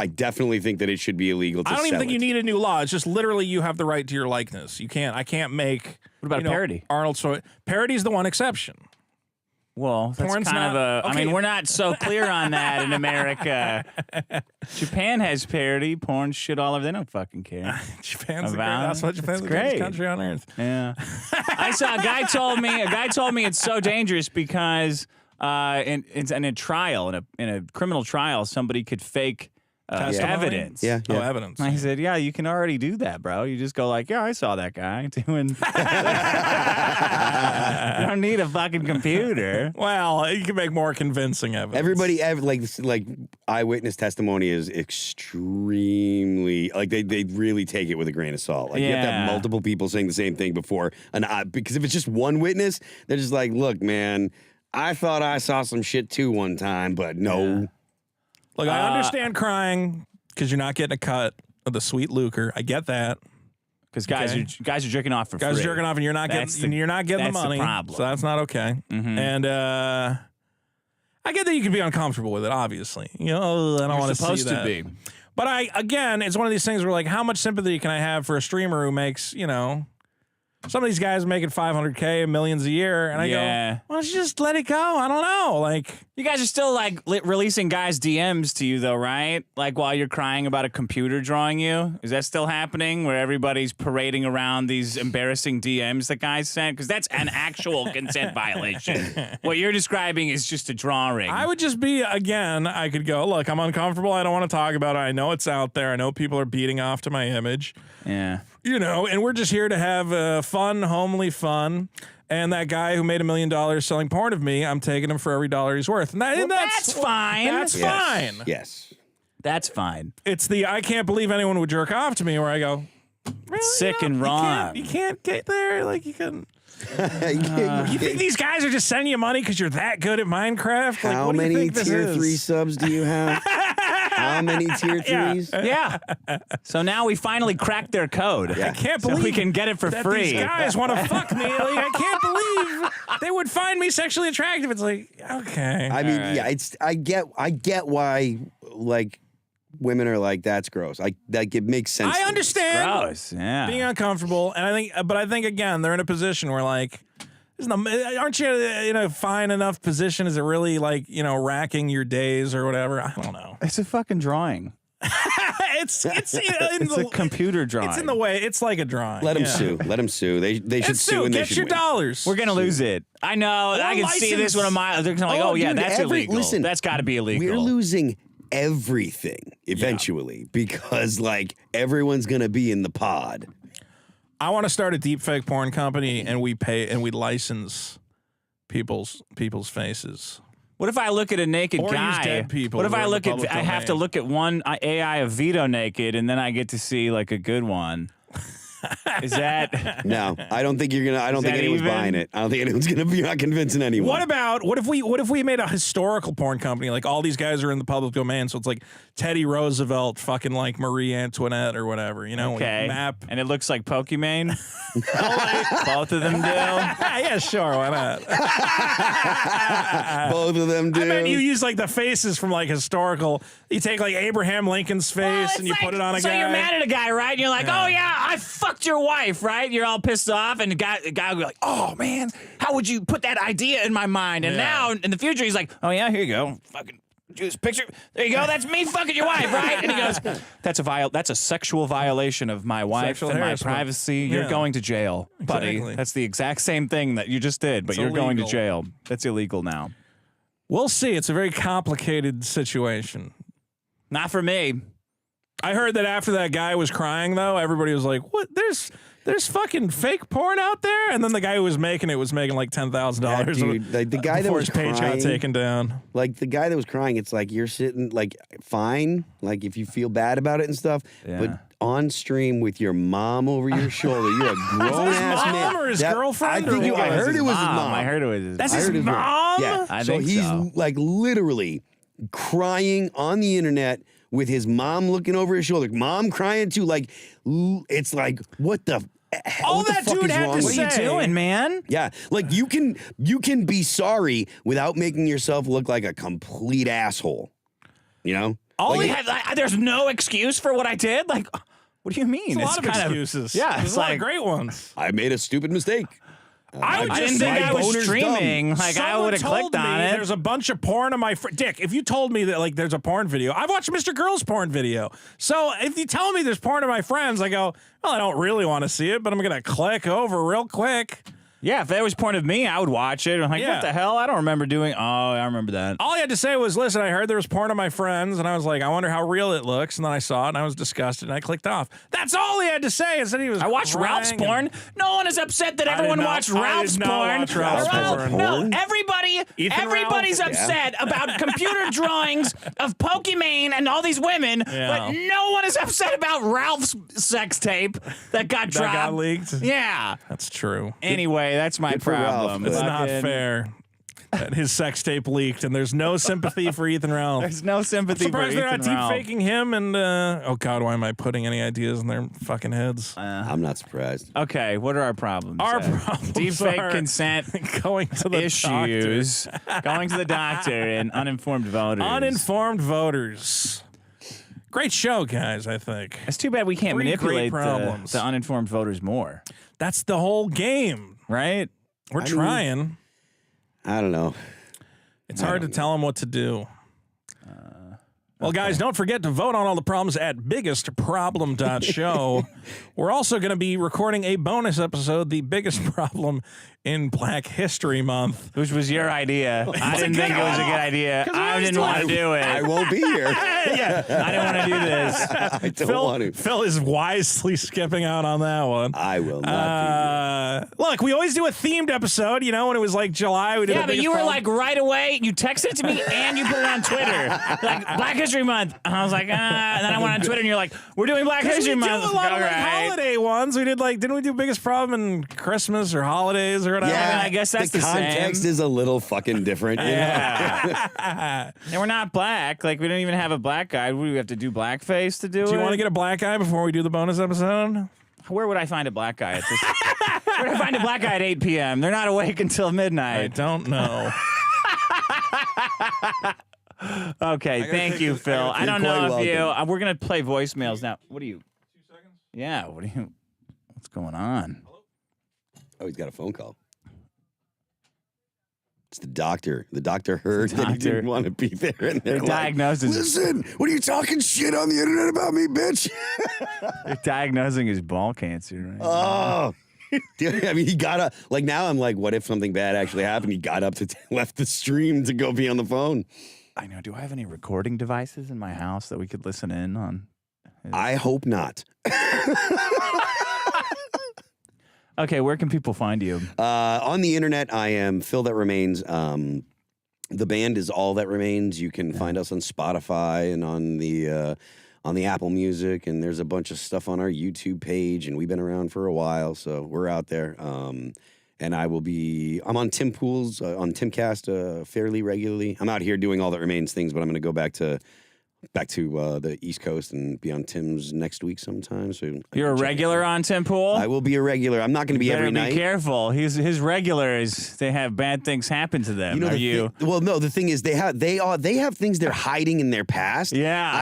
definitely think that it should be illegal to I don't even sell think you it. need a new law. It's just literally you have the right to your likeness. You can't. I can't make. What about a parody? Arnold Schwarzenegger. Parody's the one exception. Well, that's Porn's kind of not- a. okay. I mean, we're not so clear on that in America. Japan has parody. Porn shit all over. They don't fucking care. Japan's the About that's what Japan's it's the greatest great. country on earth. Yeah. I saw a guy told me it's so dangerous because in a trial, in a criminal trial, somebody could fake Testimony? evidence. Yeah. Oh, evidence. I said, yeah, you can already do that, bro. You just go like, yeah, I saw that guy doing. You don't need a fucking computer. Well, you can make more convincing evidence. Everybody, like eyewitness testimony is extremely like they really take it with a grain of salt. Like you have to have multiple people saying the same thing before because if it's just one witness, they're just like, look, man, I thought I saw some shit too one time, but no. Yeah. Look, I understand crying because you're not getting a cut of the sweet lucre. I get that. Because guys are jerking off for free. Guys are jerking off, and you're not getting the money. The problem. So that's not okay. And I get that you can be uncomfortable with it. Obviously, I don't want to see that. Supposed to be. But again, it's one of these things where like, how much sympathy can I have for a streamer who makes, some of these guys making $500K, millions a year, and I go, why don't you just let it go? I don't know. Like, you guys are still like releasing guys' DMs to you though, right? Like while you're crying about a computer drawing you. Is that still happening where everybody's parading around these embarrassing DMs that guys sent? Because that's an actual consent violation. What you're describing is just a drawing. I would just be, again, I could go, look, I'm uncomfortable. I don't want to talk about it. I know it's out there. I know people are beating off to my image. Yeah. And we're just here to have fun, homely fun. And that guy who made $1 million selling porn of me, I'm taking him for every dollar he's worth. And that's fine. That's fine. Yes. That's fine. It's the I can't believe anyone would jerk off to me where I go, really? Sick and wrong. You can't get there. Like, you can. You think these guys are just sending you money because you're that good at Minecraft? How like, many tier 3 subs do you have? How many tier 3s? Yeah. So now we finally cracked their code. I can't believe we can get it for that free. These guys want to fuck me. Like, I can't believe they would find me sexually attractive. It's like, okay. I mean, yeah, I get why like women are like, that's gross. It makes sense. I understand. Gross. Yeah. Being uncomfortable, and I think again they're in a position where like, aren't you in a fine enough position? Is it really like racking your days or whatever? I don't know. It's a fucking drawing. it's a computer drawing. It's in the way. It's like a drawing. Let them sue. Let them sue. They should sue. And Get they should your win. dollars. We're gonna lose it. I know. I can see this one of my. They're like, oh yeah, dude, that's illegal. Listen, that's got to be illegal. We're losing everything eventually because like everyone's gonna be in the pod. I want to start a deepfake porn company, and we license people's faces. What if I look at a naked Or guy? use dead people What if who are I in the look at? public I have to domain. look at one AI of Vito naked, and then I get to see like a good one. Is that? No, I don't think you're gonna. I don't think that anyone's even? buying it. I don't think anyone's gonna be not convincing anyone. What if we made a historical porn company? Like all these guys are in the public domain, so it's like Teddy Roosevelt fucking like Marie Antoinette or whatever, Okay. Map. And it looks like Pokemon. Both of them do. Yeah, sure, why not? Both of them do. I meant you use like the faces from like historical. You take like Abraham Lincoln's face and you put it on a guy. So you're mad at a guy, right? And you're like, oh yeah, I fucked your wife, right? You're all pissed off, and the guy will be like, oh man, how would you put that idea in my mind? And now in the future, he's like, oh yeah, here you go, fucking do this picture. There you go, that's me fucking your wife, right? And he goes, that's a sexual violation of my wife Sexual and my harassment. privacy. You're going to jail, buddy. Exactly. That's the exact same thing that you just did, but It's you're going to illegal. jail. That's illegal now. We'll see. It's a very complicated situation. Not for me. I heard that after that guy was crying, though, everybody was like, "What? There's fucking fake porn out there." And then the guy who was making it was making like $10,000. dude, like the guy that before was his page got crying- taken down. Like the guy that was crying, it's like you're sitting like fine, like if you feel bad about it and stuff, but on stream with your mom over your shoulder, you're a grown ass man. mom or his girlfriend I think or I what? heard it was his mom. I heard it was his That's mom. his heard it was- mom? Yeah, I so think he's so. like literally crying on the internet with his mom looking over his shoulder. Mom crying too. Like it's like what the. All what the that fuck dude is had wrong to with What are say- you doing, man? Yeah, like you can be sorry without making yourself look like a complete asshole. You know? All Like, he had, there's no excuse for what I did. Like, what do you mean? There's a lot of kind excuses. yeah, There's it's a lot like of great ones. I made a stupid mistake. I would I just didn't say think I was boner's streaming. dumb. Like I Someone would have told clicked on me it. There's a bunch of porn on my Dick. If you told me that like there's a porn video, I've watched Mr. Girl's porn video. So if you tell me there's porn of my friends, I go, well, I don't really want to see it, but I'm gonna click over real quick. Yeah, if there was porn of me, I would watch it. I'm like, what the hell? I don't remember doing. Oh, I remember that. All he had to say was, listen, I heard there was porn of my friends, and I was like, I wonder how real it looks. And then I saw it, and I was disgusted, and I clicked off. That's all he had to say. Instead, he was I watched Ralph's porn. No one is upset that everyone watched Ralph's porn. Watch Ralph's porn. No, everybody's upset about computer drawings of Pokimane and all these women, but no one is upset about Ralph's sex tape that got dropped. That got leaked? Yeah. That's true. Anyway, that's my problem. It's not fair that his sex tape leaked, and there's no sympathy for Ethan Ralph. There's no sympathy for Ethan Ralph. Surprised they're not deep-faking him, and, oh, God, why am I putting any ideas in their fucking heads? I'm not surprised. Okay, what are our problems? Our problems Deepfake are consent going to the issues, going to the doctor, and uninformed voters. Uninformed voters. Great show, guys, I think. It's too bad we can't manipulate problems. the uninformed voters more. That's the whole game. Right? We're trying. I don't know. It's hard to tell them what to do. Well, guys, don't forget to vote on all the problems at biggestproblem.show. We're also going to be recording a bonus episode, The Biggest Problem in Black History Month. Which was your idea. I didn't think it was a good idea. I didn't want to do it. I won't be here. I didn't want to do this. I don't want to. Phil is wisely skipping out on that one. I will not be here. Look, we always do a themed episode, you know, when it was like July. We did but you were like right away, you texted it to me and you put it on Twitter. Like, Black History Month. And I was like, and then I went on Twitter and you're like, we're doing Black History Month. We do a lot of like, holiday ones. We did like, didn't we do Biggest Problem in Christmas or holidays or whatever? Yeah, I mean, I guess that's the context same. is a little fucking different. You know? And we're not black. Like, we don't even have a black guy. Do we have to do blackface to do it? Do you want to get a black guy before we do the bonus episode? Where would I find a black guy at this? Where would I find a black guy at 8 p.m.? They're not awake until midnight. I don't know. Okay, thank you, Phil. I don't know if you. We're gonna play voicemails now. What are you? 2 seconds. Yeah. What are you? What's going on? Oh, he's got a phone call. It's the doctor. The doctor heard that he didn't want to be there. And they're like, diagnosing. Listen, what are you talking shit on the internet about me, bitch? They're diagnosing his ball cancer. Right? Oh. Dude, I mean, he got up. Like, now I'm like, what if something bad actually happened? He got up to left the stream to go be on the phone. I know. Do I have any recording devices in my house that we could listen in on? I hope not. Okay, where can people find you? On the internet, I am Phil That Remains. The band is All That Remains. You can find us on Spotify and on the Apple Music, and there's a bunch of stuff on our YouTube page, and we've been around for a while, so we're out there. And I'm on Tim Pool's, on Timcast fairly regularly. I'm out here doing All That Remains things, but I'm going to go back to the East Coast and be on Tim's next week sometime. So you're a regular on Tim Pool? I will be a regular. I'm not going to be every night. Be careful. His regulars, they have bad things happen to them. Well, no. The thing is, they have things they're hiding in their past. Yeah.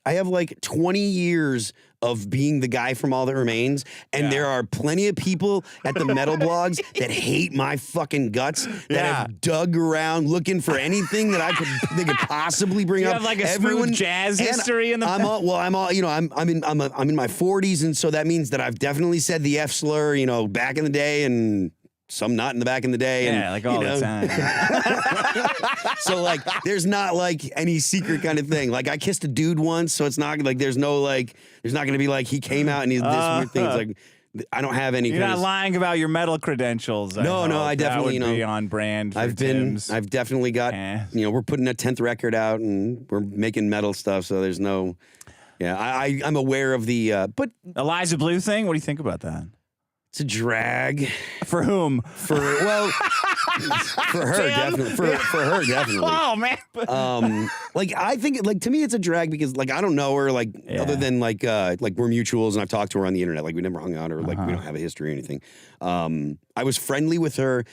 I have like 20 years of being the guy from All That Remains, and there are plenty of people at the metal blogs that hate my fucking guts that have dug around looking for anything that they could possibly bring up. You have like a smooth jazz history in the I'm in my 40s, and so that means that I've definitely said the F slur, you know, back in the day, and some not in the back in the day. Yeah, and, like all the time. So like, there's not like any secret kind of thing. Like, I kissed a dude once, so it's not like there's not going to be like he came out and he's this weird thing. It's like, I don't have any. You're not lying about your metal credentials. No, I definitely that would be on brand. For I've definitely got. We're putting a 10th record out and we're making metal stuff. So there's no. Yeah, I'm aware of the. But Eliza Blue thing. What do you think about that? It's a drag. For whom? For her, definitely. For her, definitely. Oh man. Like, I think, like, to me, it's a drag because, like, I don't know her, like, other than like we're mutuals and I've talked to her on the internet. Like, we never hung out or like we don't have a history or anything. I was friendly with her.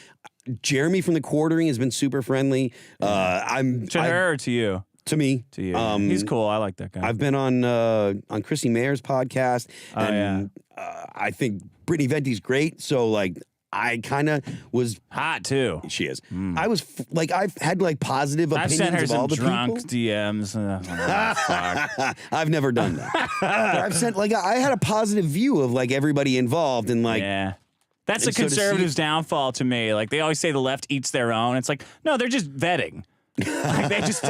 Jeremy from The Quartering has been super friendly. To her or to you? To me. To you. He's cool. I like that guy. I've been on Chrissy Mayer's podcast. I think Brittany Venti's great. So, like, I kind of was hot too. She is. I was like, I've had like positive opinions sent her of all the drunk people. DMs. Fuck. I've never done that. But I've sent I had a positive view of like everybody involved and like. Yeah. That's And the so to see- conservatives' downfall to me. Like, they always say the left eats their own. It's like, no, they're just vetting. Like, they just...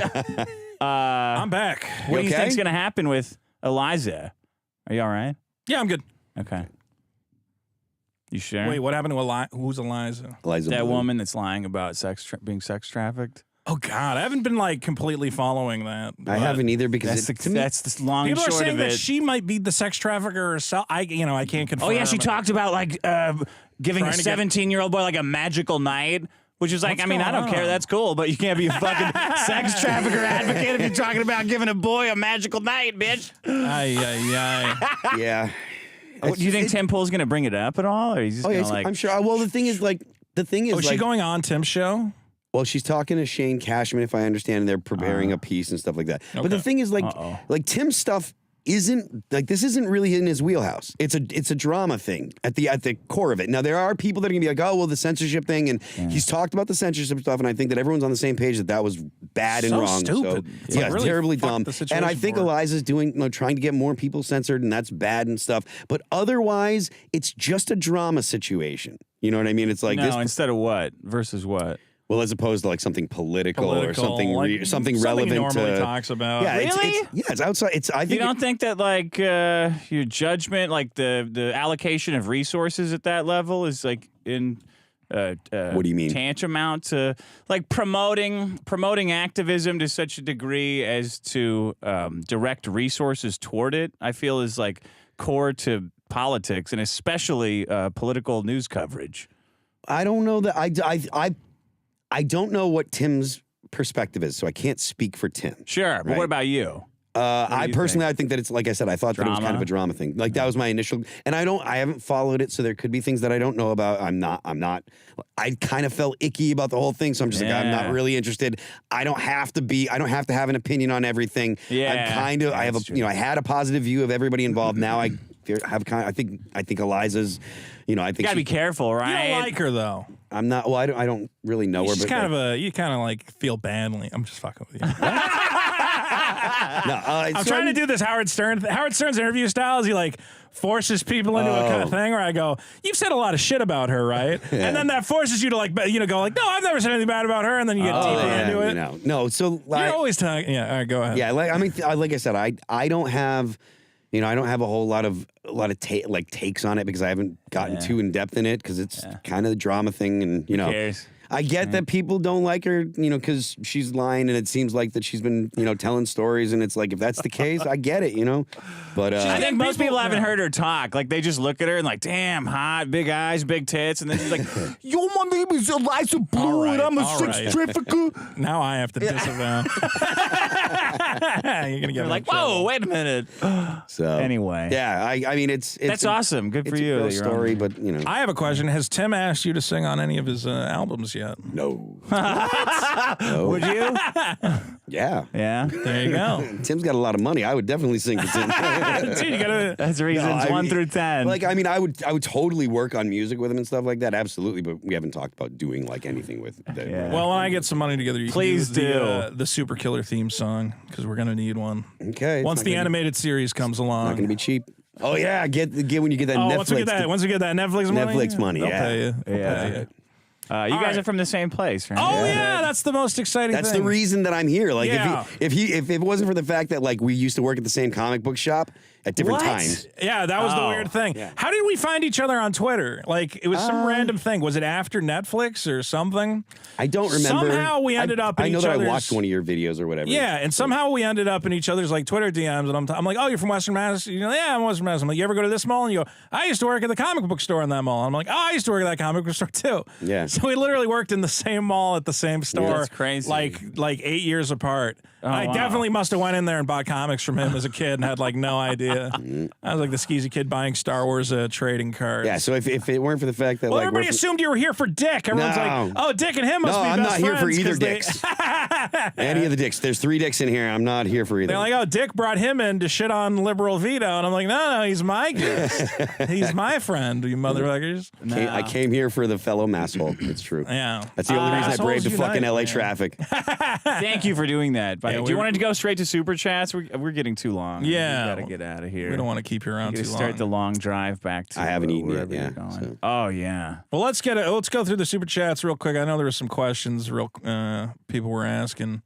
I'm back. what do you okay? think's going to happen with Eliza? Are you all right? Yeah, I'm good. Okay. You sure? Wait, what happened to who's Eliza? Eliza that Blue. woman that's lying about being sex trafficked? Oh God, I haven't been like completely following that. I haven't either because That's the long and People are short saying of that it. she might be the sex trafficker herself. I can't confirm. Oh yeah, she it. talked about like giving a Trying to get- 17-year-old boy like a magical night, which is like, What's I mean, I going don't care. on? That's cool, but you can't be a fucking sex trafficker advocate if you're talking about giving a boy a magical night, bitch. Ay. yeah. Do you think Tim Pool's gonna bring it up at all, or he's just Oh yeah, gonna like? I'm sure. Well, the thing is, Oh, is she like, going on Tim's show? well, she's talking to Shane Cashman, if I understand, and they're preparing a piece and stuff like that. But the thing is, like Tim's stuff isn't like this isn't really in his wheelhouse. It's a drama thing at the core of it. Now there are people that are gonna be like, oh well, the censorship thing, and he's talked about the censorship stuff, and I think that everyone's on the same page that was bad and So wrong. stupid. So It's yeah, like really terribly fucked dumb. the situation And I think for her. Eliza's doing trying to get more people censored, and that's bad and stuff. But otherwise, it's just a drama situation. You know what I mean? It's like no, this. instead of what versus what? Well, as opposed to like something political or something like, something he relevant normally to talks about. Yeah, Really? it's outside. It's I You think don't think that like your judgment, like the allocation of resources at that level, is like in What do you mean? tantamount to like promoting activism to such a degree as to direct resources toward it? I feel is like core to politics and especially political news coverage. I don't know that I don't know what Tim's perspective is, so I can't speak for Tim. Sure, but Right. what about you? I you personally, I think that it's like I said, I thought that it was kind Drama? of a drama thing. Like that was my initial, and I haven't followed it, so there could be things that I don't know about. I kind of felt icky about the whole thing, so I'm just like, I'm not Yeah. really interested. I don't have to have an opinion on everything. Yeah. I have That's I had a positive view of everybody involved. Now I have I think Eliza's, I think You gotta she- be careful, You right? don't like her though. I'm not. Well, I don't really know her. She's But kind of you kind of like feel badly. I'm just fucking with you. I'm trying to do this Howard Stern's interview style is he like forces people into a kind of thing where I go, you've said a lot of shit about her, right? And then that forces you to like, go like, no, I've never said anything bad about her. And then you get deeper into it. No, so You're always talking. Yeah. All right, go ahead. yeah, like I said, I don't have, I don't have a whole lot of takes on it because I haven't gotten too in depth in it because it's kind of the drama thing, and Who cares? I get that people don't like her, because she's lying, and it seems like that she's been, telling stories, and it's like if that's the case, I get it, But I think most people haven't yeah. heard her talk. Like they just look at her and like, damn, hot, big eyes, big tits, and then she's like, Yo, my name is Eliza Blue, All right, and I'm a all sex right. trafficker. Now I have to disavow. You're gonna get you're me like, in trouble. whoa, wait a minute. so Anyway. yeah, I mean it's That's awesome. Good for it's you a that real you're on story, there. but I have a question. Has Tim asked you to sing on any of his albums yet? no. Would you? Yeah. Yeah. There you go. Tim's got a lot of money. I would definitely sing to Tim. Dude, you gotta. That's reasons I 1 mean, through 10. Like, I mean, I would totally work on music with him and stuff like that. Absolutely, but we haven't talked about doing like anything with that. Yeah. Well, when I get some money together, you Please can do. the Super Killer theme song because we're gonna need one. Okay. it's Once not the gonna- animated series comes along. not going to be cheap. Oh yeah, get when you get that Netflix. once we get that Netflix money, Netflix money, they'll yeah. pay you. They'll Yeah. pay you. you All guys right. are from the same place, right? Oh yeah, that's the most exciting That's thing. the reason that I'm here. Like Yeah. if it wasn't for the fact that like we used to work at the same comic book shop at different What? times. Yeah, that was the Oh, weird thing. yeah. How did we find each other on Twitter? Like, it was some random thing. Was it after Netflix or something? I don't remember. Somehow we ended up in I know each that I other's- watched one of your videos or whatever. Yeah, and somehow we ended up in each other's like Twitter DMs, and I'm like, oh, you're from Western Mass? Yeah, I'm Western Mass. I'm like, you ever go to this mall? And you go, I used to work at the comic book store in that mall. I'm like, oh, I used to work at that comic book store too. Yeah. So we literally worked in the same mall at the same store. That's crazy. Like 8 years apart. I wow. definitely must have went in there and bought comics from him as a kid and had like no idea. I was like the skeezy kid buying Star Wars trading cards. Yeah. So if it weren't for the fact that Well, like everybody we're from- assumed you were here for Dick. Everyone's No. like, oh, Dick and him must No, be I'm best not here for friends either 'cause they- dicks. Any of the dicks. There's 3 dicks in here. I'm not here for either. They're like, oh, Dick brought him in to shit on liberal Vito. And I'm like, no, he's my guest. He's my friend, you motherfuckers. I came here for the fellow masshole. It's true. Yeah. That's the only reason I Assholes braved the fucking unite, LA man. traffic. Thank you for doing that. Yeah, Do you we're- want to go straight to super chats? We're getting too long. Yeah. We gotta get out of of here. We don't want to keep you around you too long. start the long drive back to I haven't eaten wherever yet, you're yeah, going. so. Oh, yeah. Well, let's go through the super chats real quick. I know there were some questions people were asking.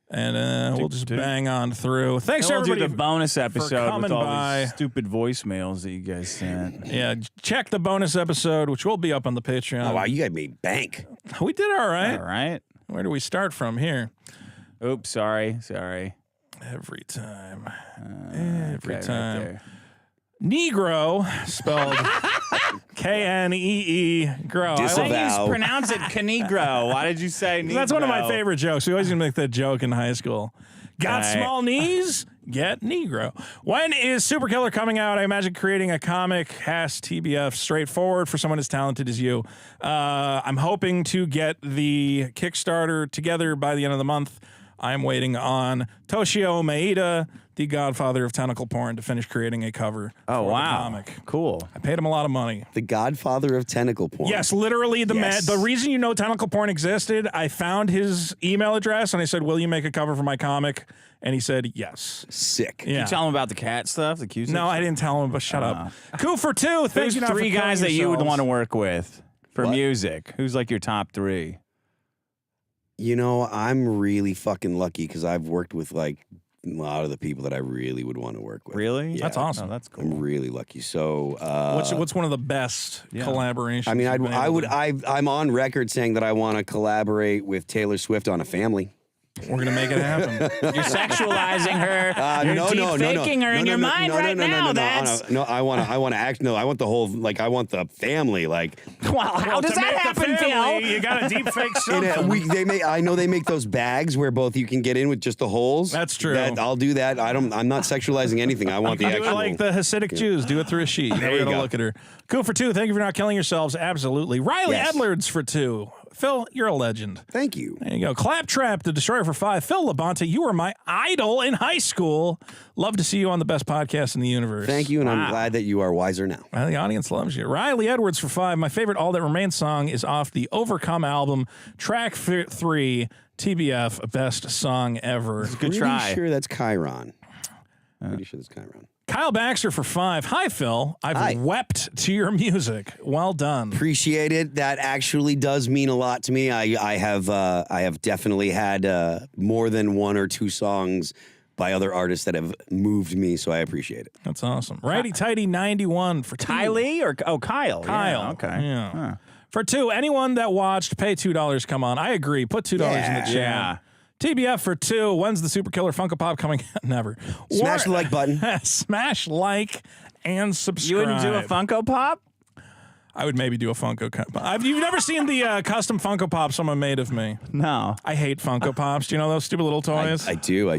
And we'll just bang on through. Thanks, We'll everybody. do the bonus episode coming with all by. these stupid voicemails that you guys sent. Yeah, check the bonus episode, which will be up on the Patreon. Oh, wow, you got me bank. We did all right. All right. Where do we start from here? Oops, sorry. Every time. Okay, time. Right there. Negro, spelled Knee, grow. Disavow. Why do you pronounce it Canegro? Why did you say Negro? That's one of my favorite jokes. We always used to make that joke in high school. Got Right. small knees? Get Negro. When is Super Killer coming out? I imagine creating a comic has TBF straightforward for someone as talented as you. I'm hoping to get the Kickstarter together by the end of the month. I'm waiting on Toshio Maeda, the godfather of tentacle porn, to finish creating a cover for the comic. Cool. I paid him a lot of money. The godfather of tentacle porn. Yes, literally the reason you know tentacle porn existed, I found his email address and I said, "Will you make a cover for my comic?" And he said, "Yes." Sick. Yeah. You tell him about the cat stuff, the Q-Tip No, I stuff? didn't tell him, but shut up. Coup for two. Thank Who's you. Not three for guys that killing you would yourselves. want to work with for What? music? Who's like your top three? You know, I'm really fucking lucky because I've worked with like a lot of the people that I really would want to work with. Really? Yeah. That's awesome. Oh, that's cool. I'm really lucky. So, What's one of the best collaborations? I mean, you've been able to- I'm on record saying that I want to collaborate with Taylor Swift on a family. We're gonna make it happen. You're sexualizing her. You're deep-faking her in your mind right now. That's No, I want to act. No, I want the whole, like, I want the family, like. well. How does to that make the happen, family, Phil? You got to deep fake something. I know they make those bags where both you can get in with just the holes. That's true. I'll do that. I'm not sexualizing anything. I want the Do actual. it like the Hasidic Jews. Do it through a sheet. There We're you gonna go. look at her. Cool for two. Thank you for not killing yourselves. Absolutely. Riley Yes. Edlards for two. Phil, you're a legend. Thank you. There you go. Claptrap, the Destroyer for five. Phil Labonte, you were my idol in high school. Love to see you on the best podcast in the universe. Thank you, and I'm glad that you are wiser now. Well, the audience loves you. Riley Edwards for five. My favorite All That Remains song is off the Overcome album, track 3, TBF, best song ever. Good Pretty try. sure that's Chiron. Pretty sure that's Chiron. Kyle Baxter for five. Hi, Phil. I've Hi. wept to your music. Well done. Appreciate it. That actually does mean a lot to me. I have definitely had more than one or two songs by other artists that have moved me, so I appreciate it. That's awesome. Righty Tighty 91 for two. Kylie or Kyle? Kyle. Yeah, okay. Yeah. Huh. For two, anyone that watched, pay $2. Come on. I agree. Put $2 in the chat. Yeah. TBF for two. When's the Super Killer Funko Pop coming out? Never. Smash the like button. Smash like and subscribe. You wouldn't do a Funko Pop? I would maybe do a Funko Pop. You've never seen the custom Funko Pop someone made of me. No. I hate Funko Pops. Do you know those stupid little toys? I do.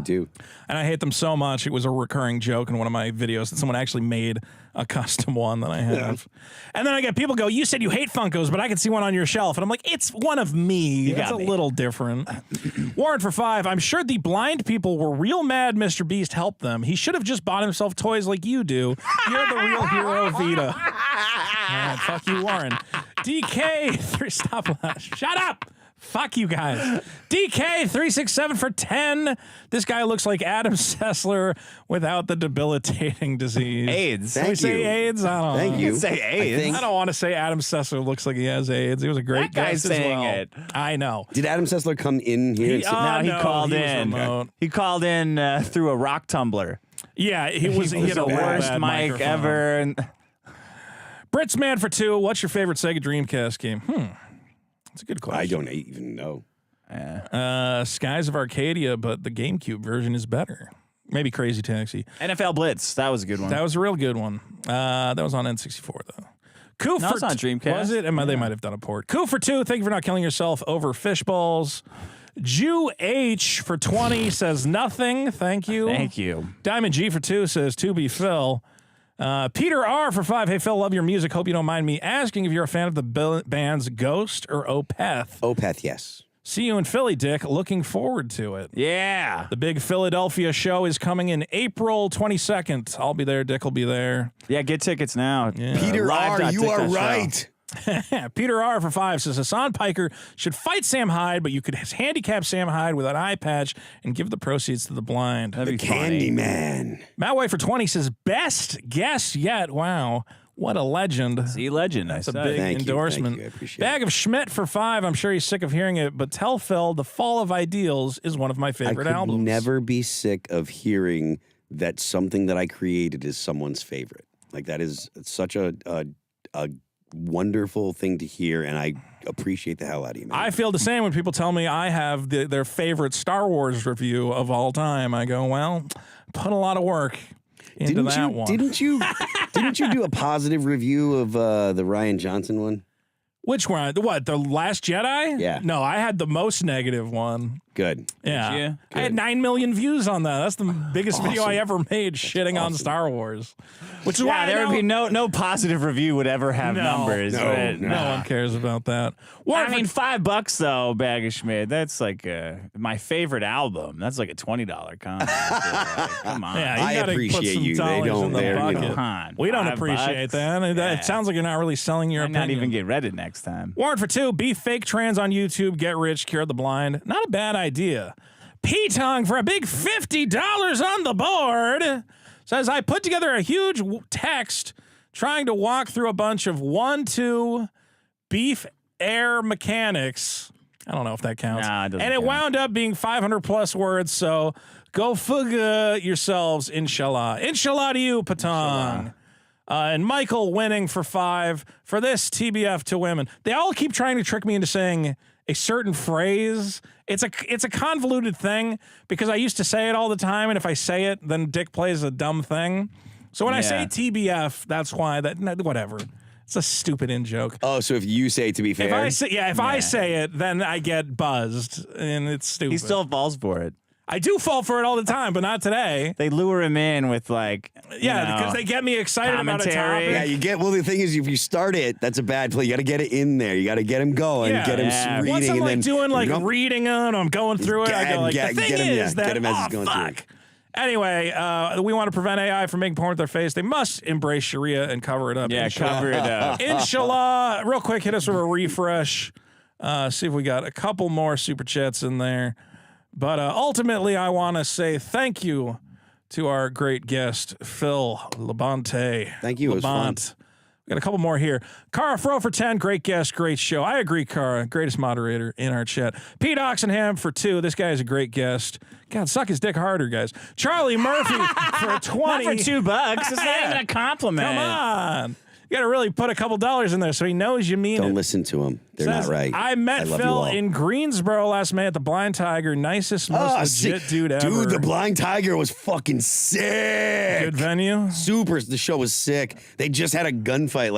And I hate them so much. It was a recurring joke in one of my videos that someone actually made a custom one that I have. And then I get people go, "You said you hate Funkos, but I can see one on your shelf." And I'm like, "It's one of me. It's a little different." Warren for five. I'm sure the blind people were real mad MrBeast helped them. He should have just bought himself toys like you do. You're the real hero, Vito. Fuck you, Warren. DK, stop. Shut up. Fuck you guys. DK367 for 10. This guy looks like Adam Sessler without the debilitating disease. AIDS. Can we say AIDS? I don't know. Thank you. Say AIDS. I don't want to say Adam Sessler looks like he has AIDS. He was a great That guy's guest as saying well. it. I know. Did Adam Sessler come in here? and sit- No, he no, called he was in. remote. He called in through a rock tumbler. Yeah, he was He was had a the real worst bad mic microphone. ever. And Brits Man for two. What's your favorite Sega Dreamcast game? That's a good question. I don't even know. Skies of Arcadia, but the GameCube version is better. Maybe Crazy Taxi. NFL Blitz. That was a good one. That was a real good one. That was on N64 though. Coup No, for it's on Dreamcast. Was it? They might have done a port. Coup for two. Thank you for not killing yourself over fishballs. Jew H for 20 says nothing. Thank you. Thank you. Diamond G for 2 says to be Phil. Peter R for 5. Hey Phil, love your music. Hope you don't mind me asking if you're a fan of the bands Ghost or Opeth. Opeth, yes. See you in Philly, Dick. Looking forward to it. Yeah. The big Philadelphia show is coming in April 22nd. I'll be there. Dick will be there. Yeah, get tickets now. Peter R., you are live.dick.show. right. Peter R. for 5 says Hassan Piker should fight Sam Hyde, but you could handicap Sam Hyde with an eye patch and give the proceeds to the blind. The Candyman. Matt White for 20 says best guess yet. Wow. What a legend. See, legend. That's a big endorsement. Thank you. I appreciate Bag of Schmidt for 5. I'm sure he's sick of hearing it, but tell Phil The Fall of Ideals is one of my favorite I could albums. never be sick of hearing that something that I created is someone's favorite. Like, that is such a wonderful thing to hear, and I appreciate the hell out of you, man. I feel the same when people tell me I have their favorite Star Wars review of all time. I go, well, put a lot of work into that one. Didn't you do a positive review of the Rian Johnson one? Which one? What, The Last Jedi? Yeah. No, I had the most negative one. Good. Yeah. you? I had 9 million views on that. That's the biggest video I Awesome. ever made shitting on Star Wars. Which is why there would be no positive review would ever have numbers. but No one cares about that. I mean, $5 though, Bag of Schmidt. That's like my favorite album. That's like a $20 comment. Come on. Yeah, I you gotta appreciate put some you. They dollars don't- in the they're, you bucket. know. Come on. We don't $5. appreciate that. Yeah. It sounds like you're not really selling your Might opinion. not even get Reddit next time. Warren for 2, be fake trans on YouTube, get rich, cure the blind. Not a bad idea. P-Tongue for a big $50 on the board says, I put together a huge text trying to walk through a bunch of 1-2 beef air mechanics. I don't know if that counts. Nah, it doesn't and it count. wound up being 500 plus words, so go fugga yourselves, inshallah. Inshallah to you, Patong. And Michael winning for 5 for this TBF to women. They all keep trying to trick me into saying a certain phrase. It's a convoluted thing because I used to say it all the time, and if I say it, then Dick plays a dumb thing. So when I say TBF, that's why whatever. It's a stupid in joke. Oh, so if you say, to be fair, If I say it, then I get buzzed, and it's stupid. He still falls for it. I do fall for it all the time, but not today. They lure him in with like, Because they get me excited about a commentary. topic. yeah, you get. Well, the thing is, if you start it, that's a bad play. You got to get it in there. You got to get him going, get him reading, Once I'm and like then doing like Nope. reading it, I'm going through it. I go like, the thing is that, get him as he's going through. fuck. Anyway, we want to prevent AI from making porn with their face. They must embrace Sharia and cover it up. Yeah, cover it up. Inshallah. Real quick, hit us with a refresh. See if we got a couple more super chats in there. But ultimately, I want to say thank you to our great guest, Phil Labonte. Thank you. It was fun. Labonte. We got a couple more here. Cara Fro for 10. Great guest, great show. I agree, Cara. Greatest moderator in our chat. Pete Oxenham for 2. This guy is a great guest. God, suck his dick harder, guys. Charlie Murphy for 20. Not for $2. It's not even a compliment. Come on. You got to really put a couple dollars in there so he knows you mean Don't it. listen to him. They're Says, not right. I met love you Phil all. in Greensboro last May at the Blind Tiger. Nicest, most legit dude ever. Dude, the Blind Tiger was fucking sick. Good venue. Super. The show was sick. They just had a gunfight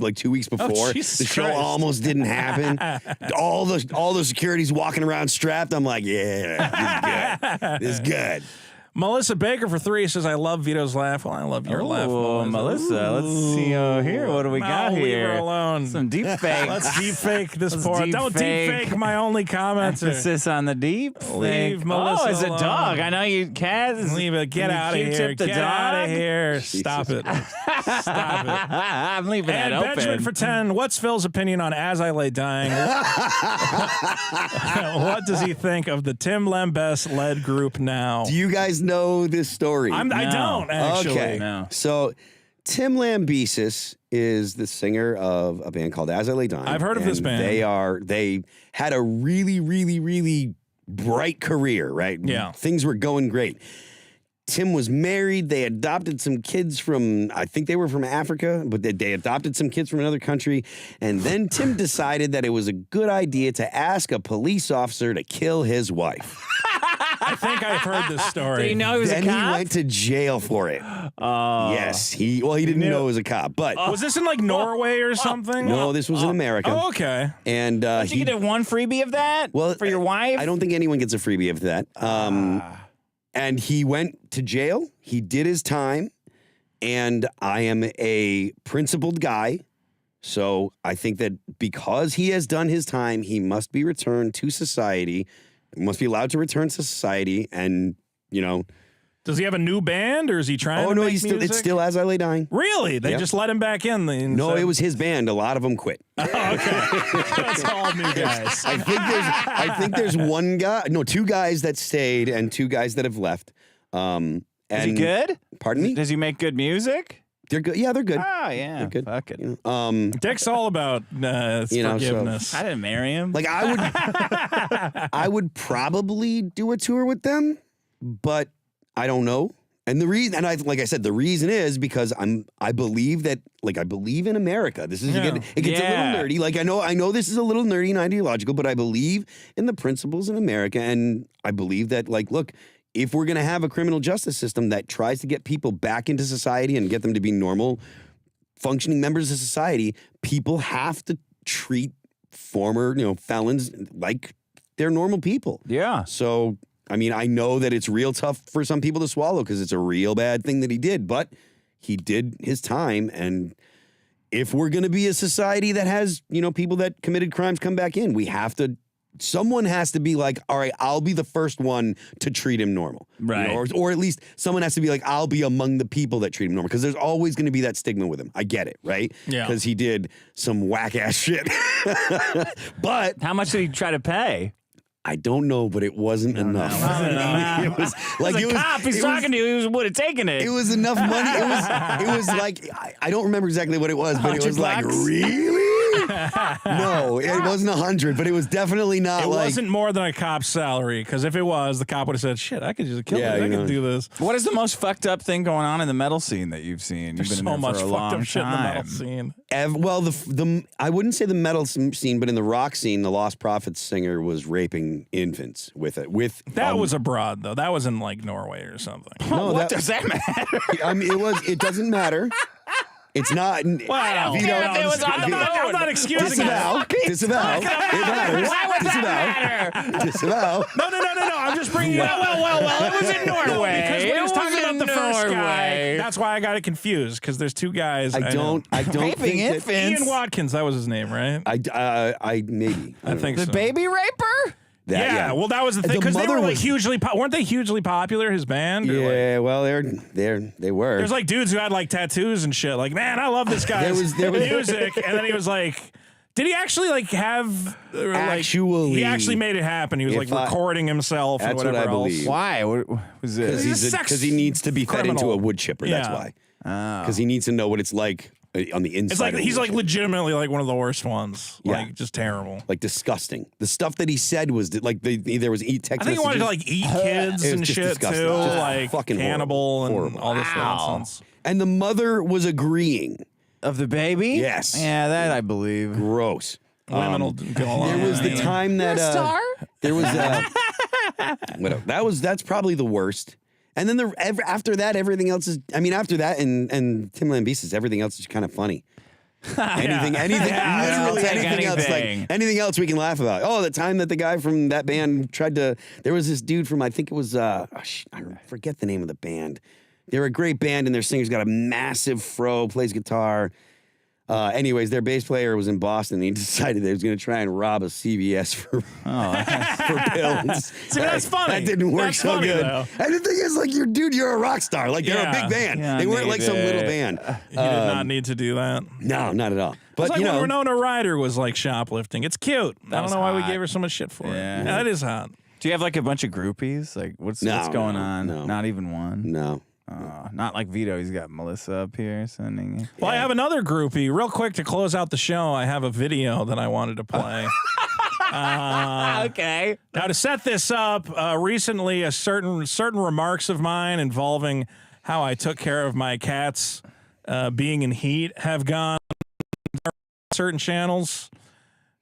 like 2 weeks before. Jesus The show Christ. almost didn't happen. all the security's walking around strapped. I'm like, yeah, this is good. This is good. Melissa Baker for 3 says, I love Vito's laugh. Well, I love your laugh. Oh, Melissa, let's see here. What do we got leave here? her alone. Some deep fake. Let's deep fake this Let's poor. deep Don't fake. deep fake my only commenter. Emphasis on the deep. Leave fake. Melissa Oh, it's a alone. dog. I know you, Kaz. Leave it. Get out of here. Q-tip the Get out of dog. here. Stop it. Stop it. I'm leaving And that Benjamin open. for 10. What's Phil's opinion on As I Lay Dying? What does he think of the Tim Lembes led group now? Do you guys know this story? I don't actually. Okay. No. So Tim Lambesis is the singer of a band called As I Lay Dying. I've heard of this and band. They had a really, really, really bright career, right? Yeah. Things were going great. Tim was married. They adopted some kids from, I think they were from Africa, but they adopted some kids from another country. And then Tim decided that it was a good idea to ask a police officer to kill his wife. I think I've heard this story. Do you know he was Then a cop? he went to jail for it. Yes, he didn't know it was a cop, but Was this in like Norway or something? no, this was in America. Oh, okay. And Did you get one freebie of that for your wife? I don't think anyone gets a freebie of that. And he went to jail. He did his time, and I am a principled guy. So I think that because he has done his time, he must be returned to society, must be allowed to return to society and, Does he have a new band, or is he trying to Oh no, make he's still. music? It's still As I Lay Dying. Really? They Yep. just let him back in. No, it was his band. A lot of them quit. Oh, okay. That's all new guys. I think there's one guy. No, two guys that stayed and two guys that have left. Is he good? Pardon me? Does he make good music? They're good. Yeah, they're good. Oh, yeah. They're good. Fuck it. You know, Dick's all about forgiveness. I didn't marry him. like I would probably do a tour with them, but I don't know. And the reason, and like I said, the reason is because I believe that, like, I believe in America. This is it gets a little nerdy. Like I know this is a little nerdy and ideological, but I believe in the principles in America, and I believe that, like, look, if we're gonna have a criminal justice system that tries to get people back into society and get them to be normal, functioning members of society, people have to treat former, felons like they're normal people. Yeah. So, I mean, I know that it's real tough for some people to swallow because it's a real bad thing that he did, but he did his time. And if we're going to be a society that has, people that committed crimes come back in, someone has to be like, all right, I'll be the first one to treat him normal. Right. Or at least someone has to be like, I'll be among the people that treat him normal. Because there's always going to be that stigma with him. I get it, right? Yeah. Because he did some whack ass shit. But How much did he try to pay? I don't know, but it wasn't enough. It was like As a cop, he's talking to you. He would have taken it. It was enough money. It was like I don't remember exactly what it was, but it was like, $100? really? No, it wasn't 100, but it was definitely not. It like, wasn't more than a cop's salary, because if it was, the cop would have said, "Shit, I could just kill Yeah, it. I you know. could do this." What is the most fucked up thing going on in the metal scene that you've seen? You've There's been so in there much for a fucked long up shit in the metal time. scene. Well, the I wouldn't say the metal scene, but in the rock scene, the Lost Prophets singer was raping infants with it. That was abroad, though. That was in like Norway or something. no, What does that matter? I mean, it doesn't matter. It's not. Wow. Vito, Damn, it was on the I'm not excusing disavow. it. Disavow. It matters. Why would that matter? Disavow. No. I'm just bringing it up. Well, it was in Norway. Because we It was talking was about in the first guy. Norway. That's why I got it confused, because there's two guys. I don't Raping think that. infants. Ian Watkins, that was his name, right? I maybe. I think The so. baby raper? Yeah, well, that was the thing, because they were like weren't they hugely popular? His band. Or like, Yeah, well, they were. there's like dudes who had like tattoos and shit. Like, man, I love this guy's There was music. And then he was like, did he actually like have? Actually, he actually made it happen. He was like recording himself and That's what whatever I believe. else. Why? What was this? Because he needs to be fed into criminal. a wood chipper. That's Yeah. why. Because he needs to know what it's like on the inside. It's like of a he's wood like chipper. legitimately like one of the worst ones. Yeah. Like just terrible. Like disgusting. The stuff that he said was like there was text I think he wanted to like eat kids It was and just shit disgusting. too, Just like fucking cannibal and horrible. all this nonsense. And the mother was agreeing. Of the baby? Yes. Yeah, that I believe. Gross. Women will go along. There was with the that. time that there was whatever. That's probably the worst. And then after that, everything else is. I mean, after that, and Timbaland Beast, everything else is kind of funny. Anything, Yeah, I'll literally take anything else. anything. Like anything else we can laugh about. Oh, the time that the guy from that band tried to. There was this dude from I think it was I forget the name of the band. They're a great band, and their singer's got a massive fro, plays guitar. Anyways, their bass player was in Boston. And he decided they was going to try and rob a CVS for pills. See, that's funny. That didn't work That's so funny, good. though. And the thing is, like, you're a rock star. Like, they're a Yeah. big band. Yeah, they weren't like some maybe. little band. He did not need to do that. No, not at all. It's But like you when know, Winona Ryder was like shoplifting. It's cute. I don't was know why we hot. gave her so much shit for it. Yeah. Yeah, that is hot. Do you have like a bunch of groupies? Like what's going no, on? no. Not even one. no. Not like Vito. He's got Melissa up here sending. Well, I have another groupie. Real quick to close out the show, I have a video that I wanted to play. Okay. Now, to set this up, recently a certain remarks of mine involving how I took care of my cats being in heat have gone on certain channels.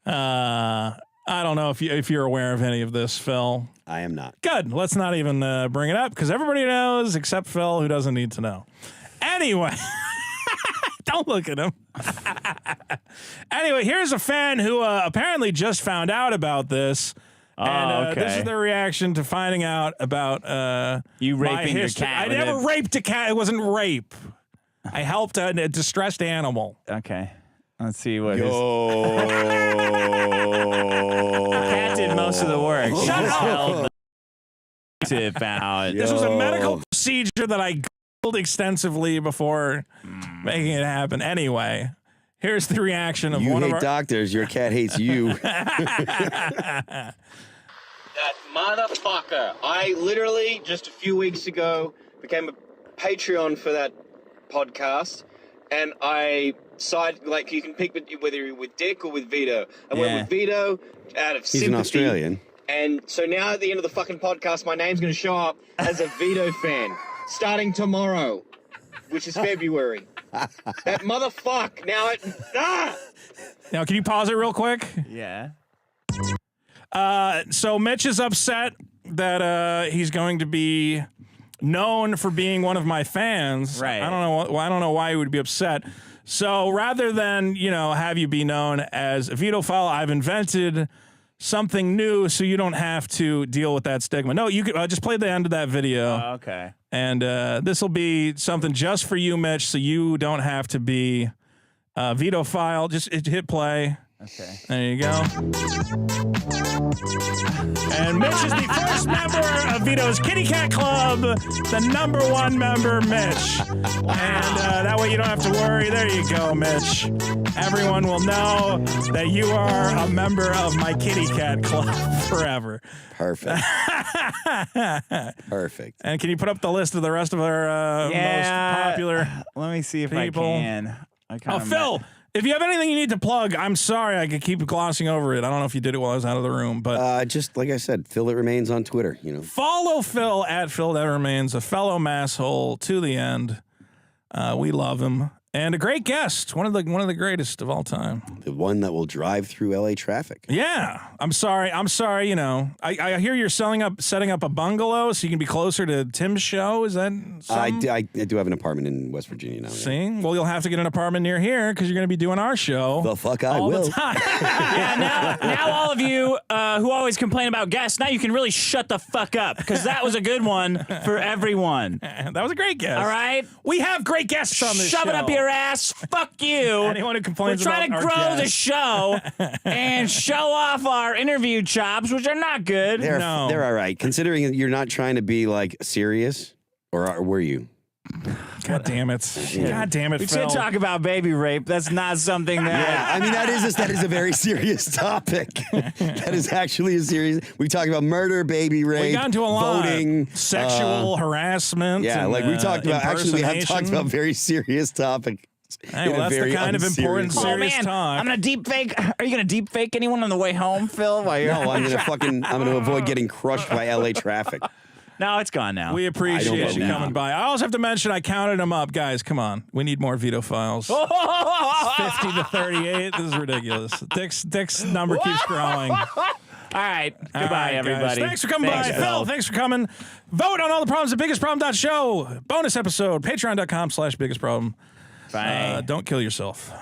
I don't know if you're aware of any of this, Phil. I am not. Good. Let's not even bring it up because everybody knows except Phil, who doesn't need to know. Anyway, don't look at him. Anyway, here's a fan who apparently just found out about this. And okay. this is their reaction to finding out about You my raping your history. cat I with never it. raped a cat. It wasn't rape. I helped a distressed animal. Okay. Let's see what his Oh. cat did most of the work. Shut He just up. held tip out. This was a medical procedure that I Googled extensively before making it happen. Anyway, here's the reaction of one of our doctors. Your cat hates you. That motherfucker. I literally just a few weeks ago became a Patreon for that podcast, and I like you can pick whether you're with Dick or with Vito. I went with Vito out of sympathy. He's an Australian. And so now at the end of the fucking podcast, my name's going to show up as a Vito fan starting tomorrow, which is February. That motherfucker. Now, can you pause it real quick? Yeah. So Mitch is upset that he's going to be known for being one of my fans. Right. I don't know why he would be upset. So rather than, have you be known as a Vitophile, I've invented something new so you don't have to deal with that stigma. No, you could just play the end of that video. Oh, okay. And this will be something just for you, Mitch, so you don't have to be a Vitophile. Just hit play. Okay. There you go. And Mitch is the first member of Vito's Kitty Cat Club, the #1 member, Mitch. And that way you don't have to worry. There you go, Mitch. Everyone will know that you are a member of my Kitty Cat Club forever. Perfect. Perfect. And can you put up the list of the rest of our most popular Let me see if people? I can. Phil. If you have anything you need to plug, I'm sorry I could keep glossing over it. I don't know if you did it while I was out of the room, but just like I said, Phil That Remains on Twitter. Follow Phil at Phil That Remains, a fellow masshole to the end. We love him. And a great guest, one of the greatest of all time. The one that will drive through LA traffic. Yeah, I'm sorry. I hear you're setting up a bungalow so you can be closer to Tim's show. Is that something? I do have an apartment in West Virginia now. See? Yeah. Well, you'll have to get an apartment near here because you're going to be doing our show. The fuck I all will. The time. Now all of you who always complain about guests, now you can really shut the fuck up because that was a good one for everyone. That was a great guest. All right? We have great guests on this show. Shove it up your ass. Fuck you. Anyone who complains We're trying about to our grow the guests. show and show off our interview chops, which are not good. They're all right. Considering that you're not trying to be like serious, or were you? God damn it. God damn it, We Phil. should talk about baby rape. That's not something that... Yeah, I mean, that is a very serious topic. That is actually a serious... We talked about murder, baby rape, We got into a lot voting, of sexual harassment. Yeah, and, like we talked about... Actually, we have talked impersonation. about very serious topics. Hey, well, that's the kind of important, way. serious man, talk. I'm gonna deep fake. Are you gonna deep fake anyone on the way home, Phil? While you're No, I'm gonna avoid getting crushed by LA traffic. No, it's gone now. We appreciate you know. coming by. I also have to mention I counted them up. Guys, come on. We need more veto files. 50 to 38. This is ridiculous. Dick's number keeps growing. All right. Goodbye, everybody. Thanks for coming by. Phil, thanks for coming. Vote on all the problems at biggestproblem.show. Bonus episode, patreon.com/biggestproblem. Bye. Don't kill yourself.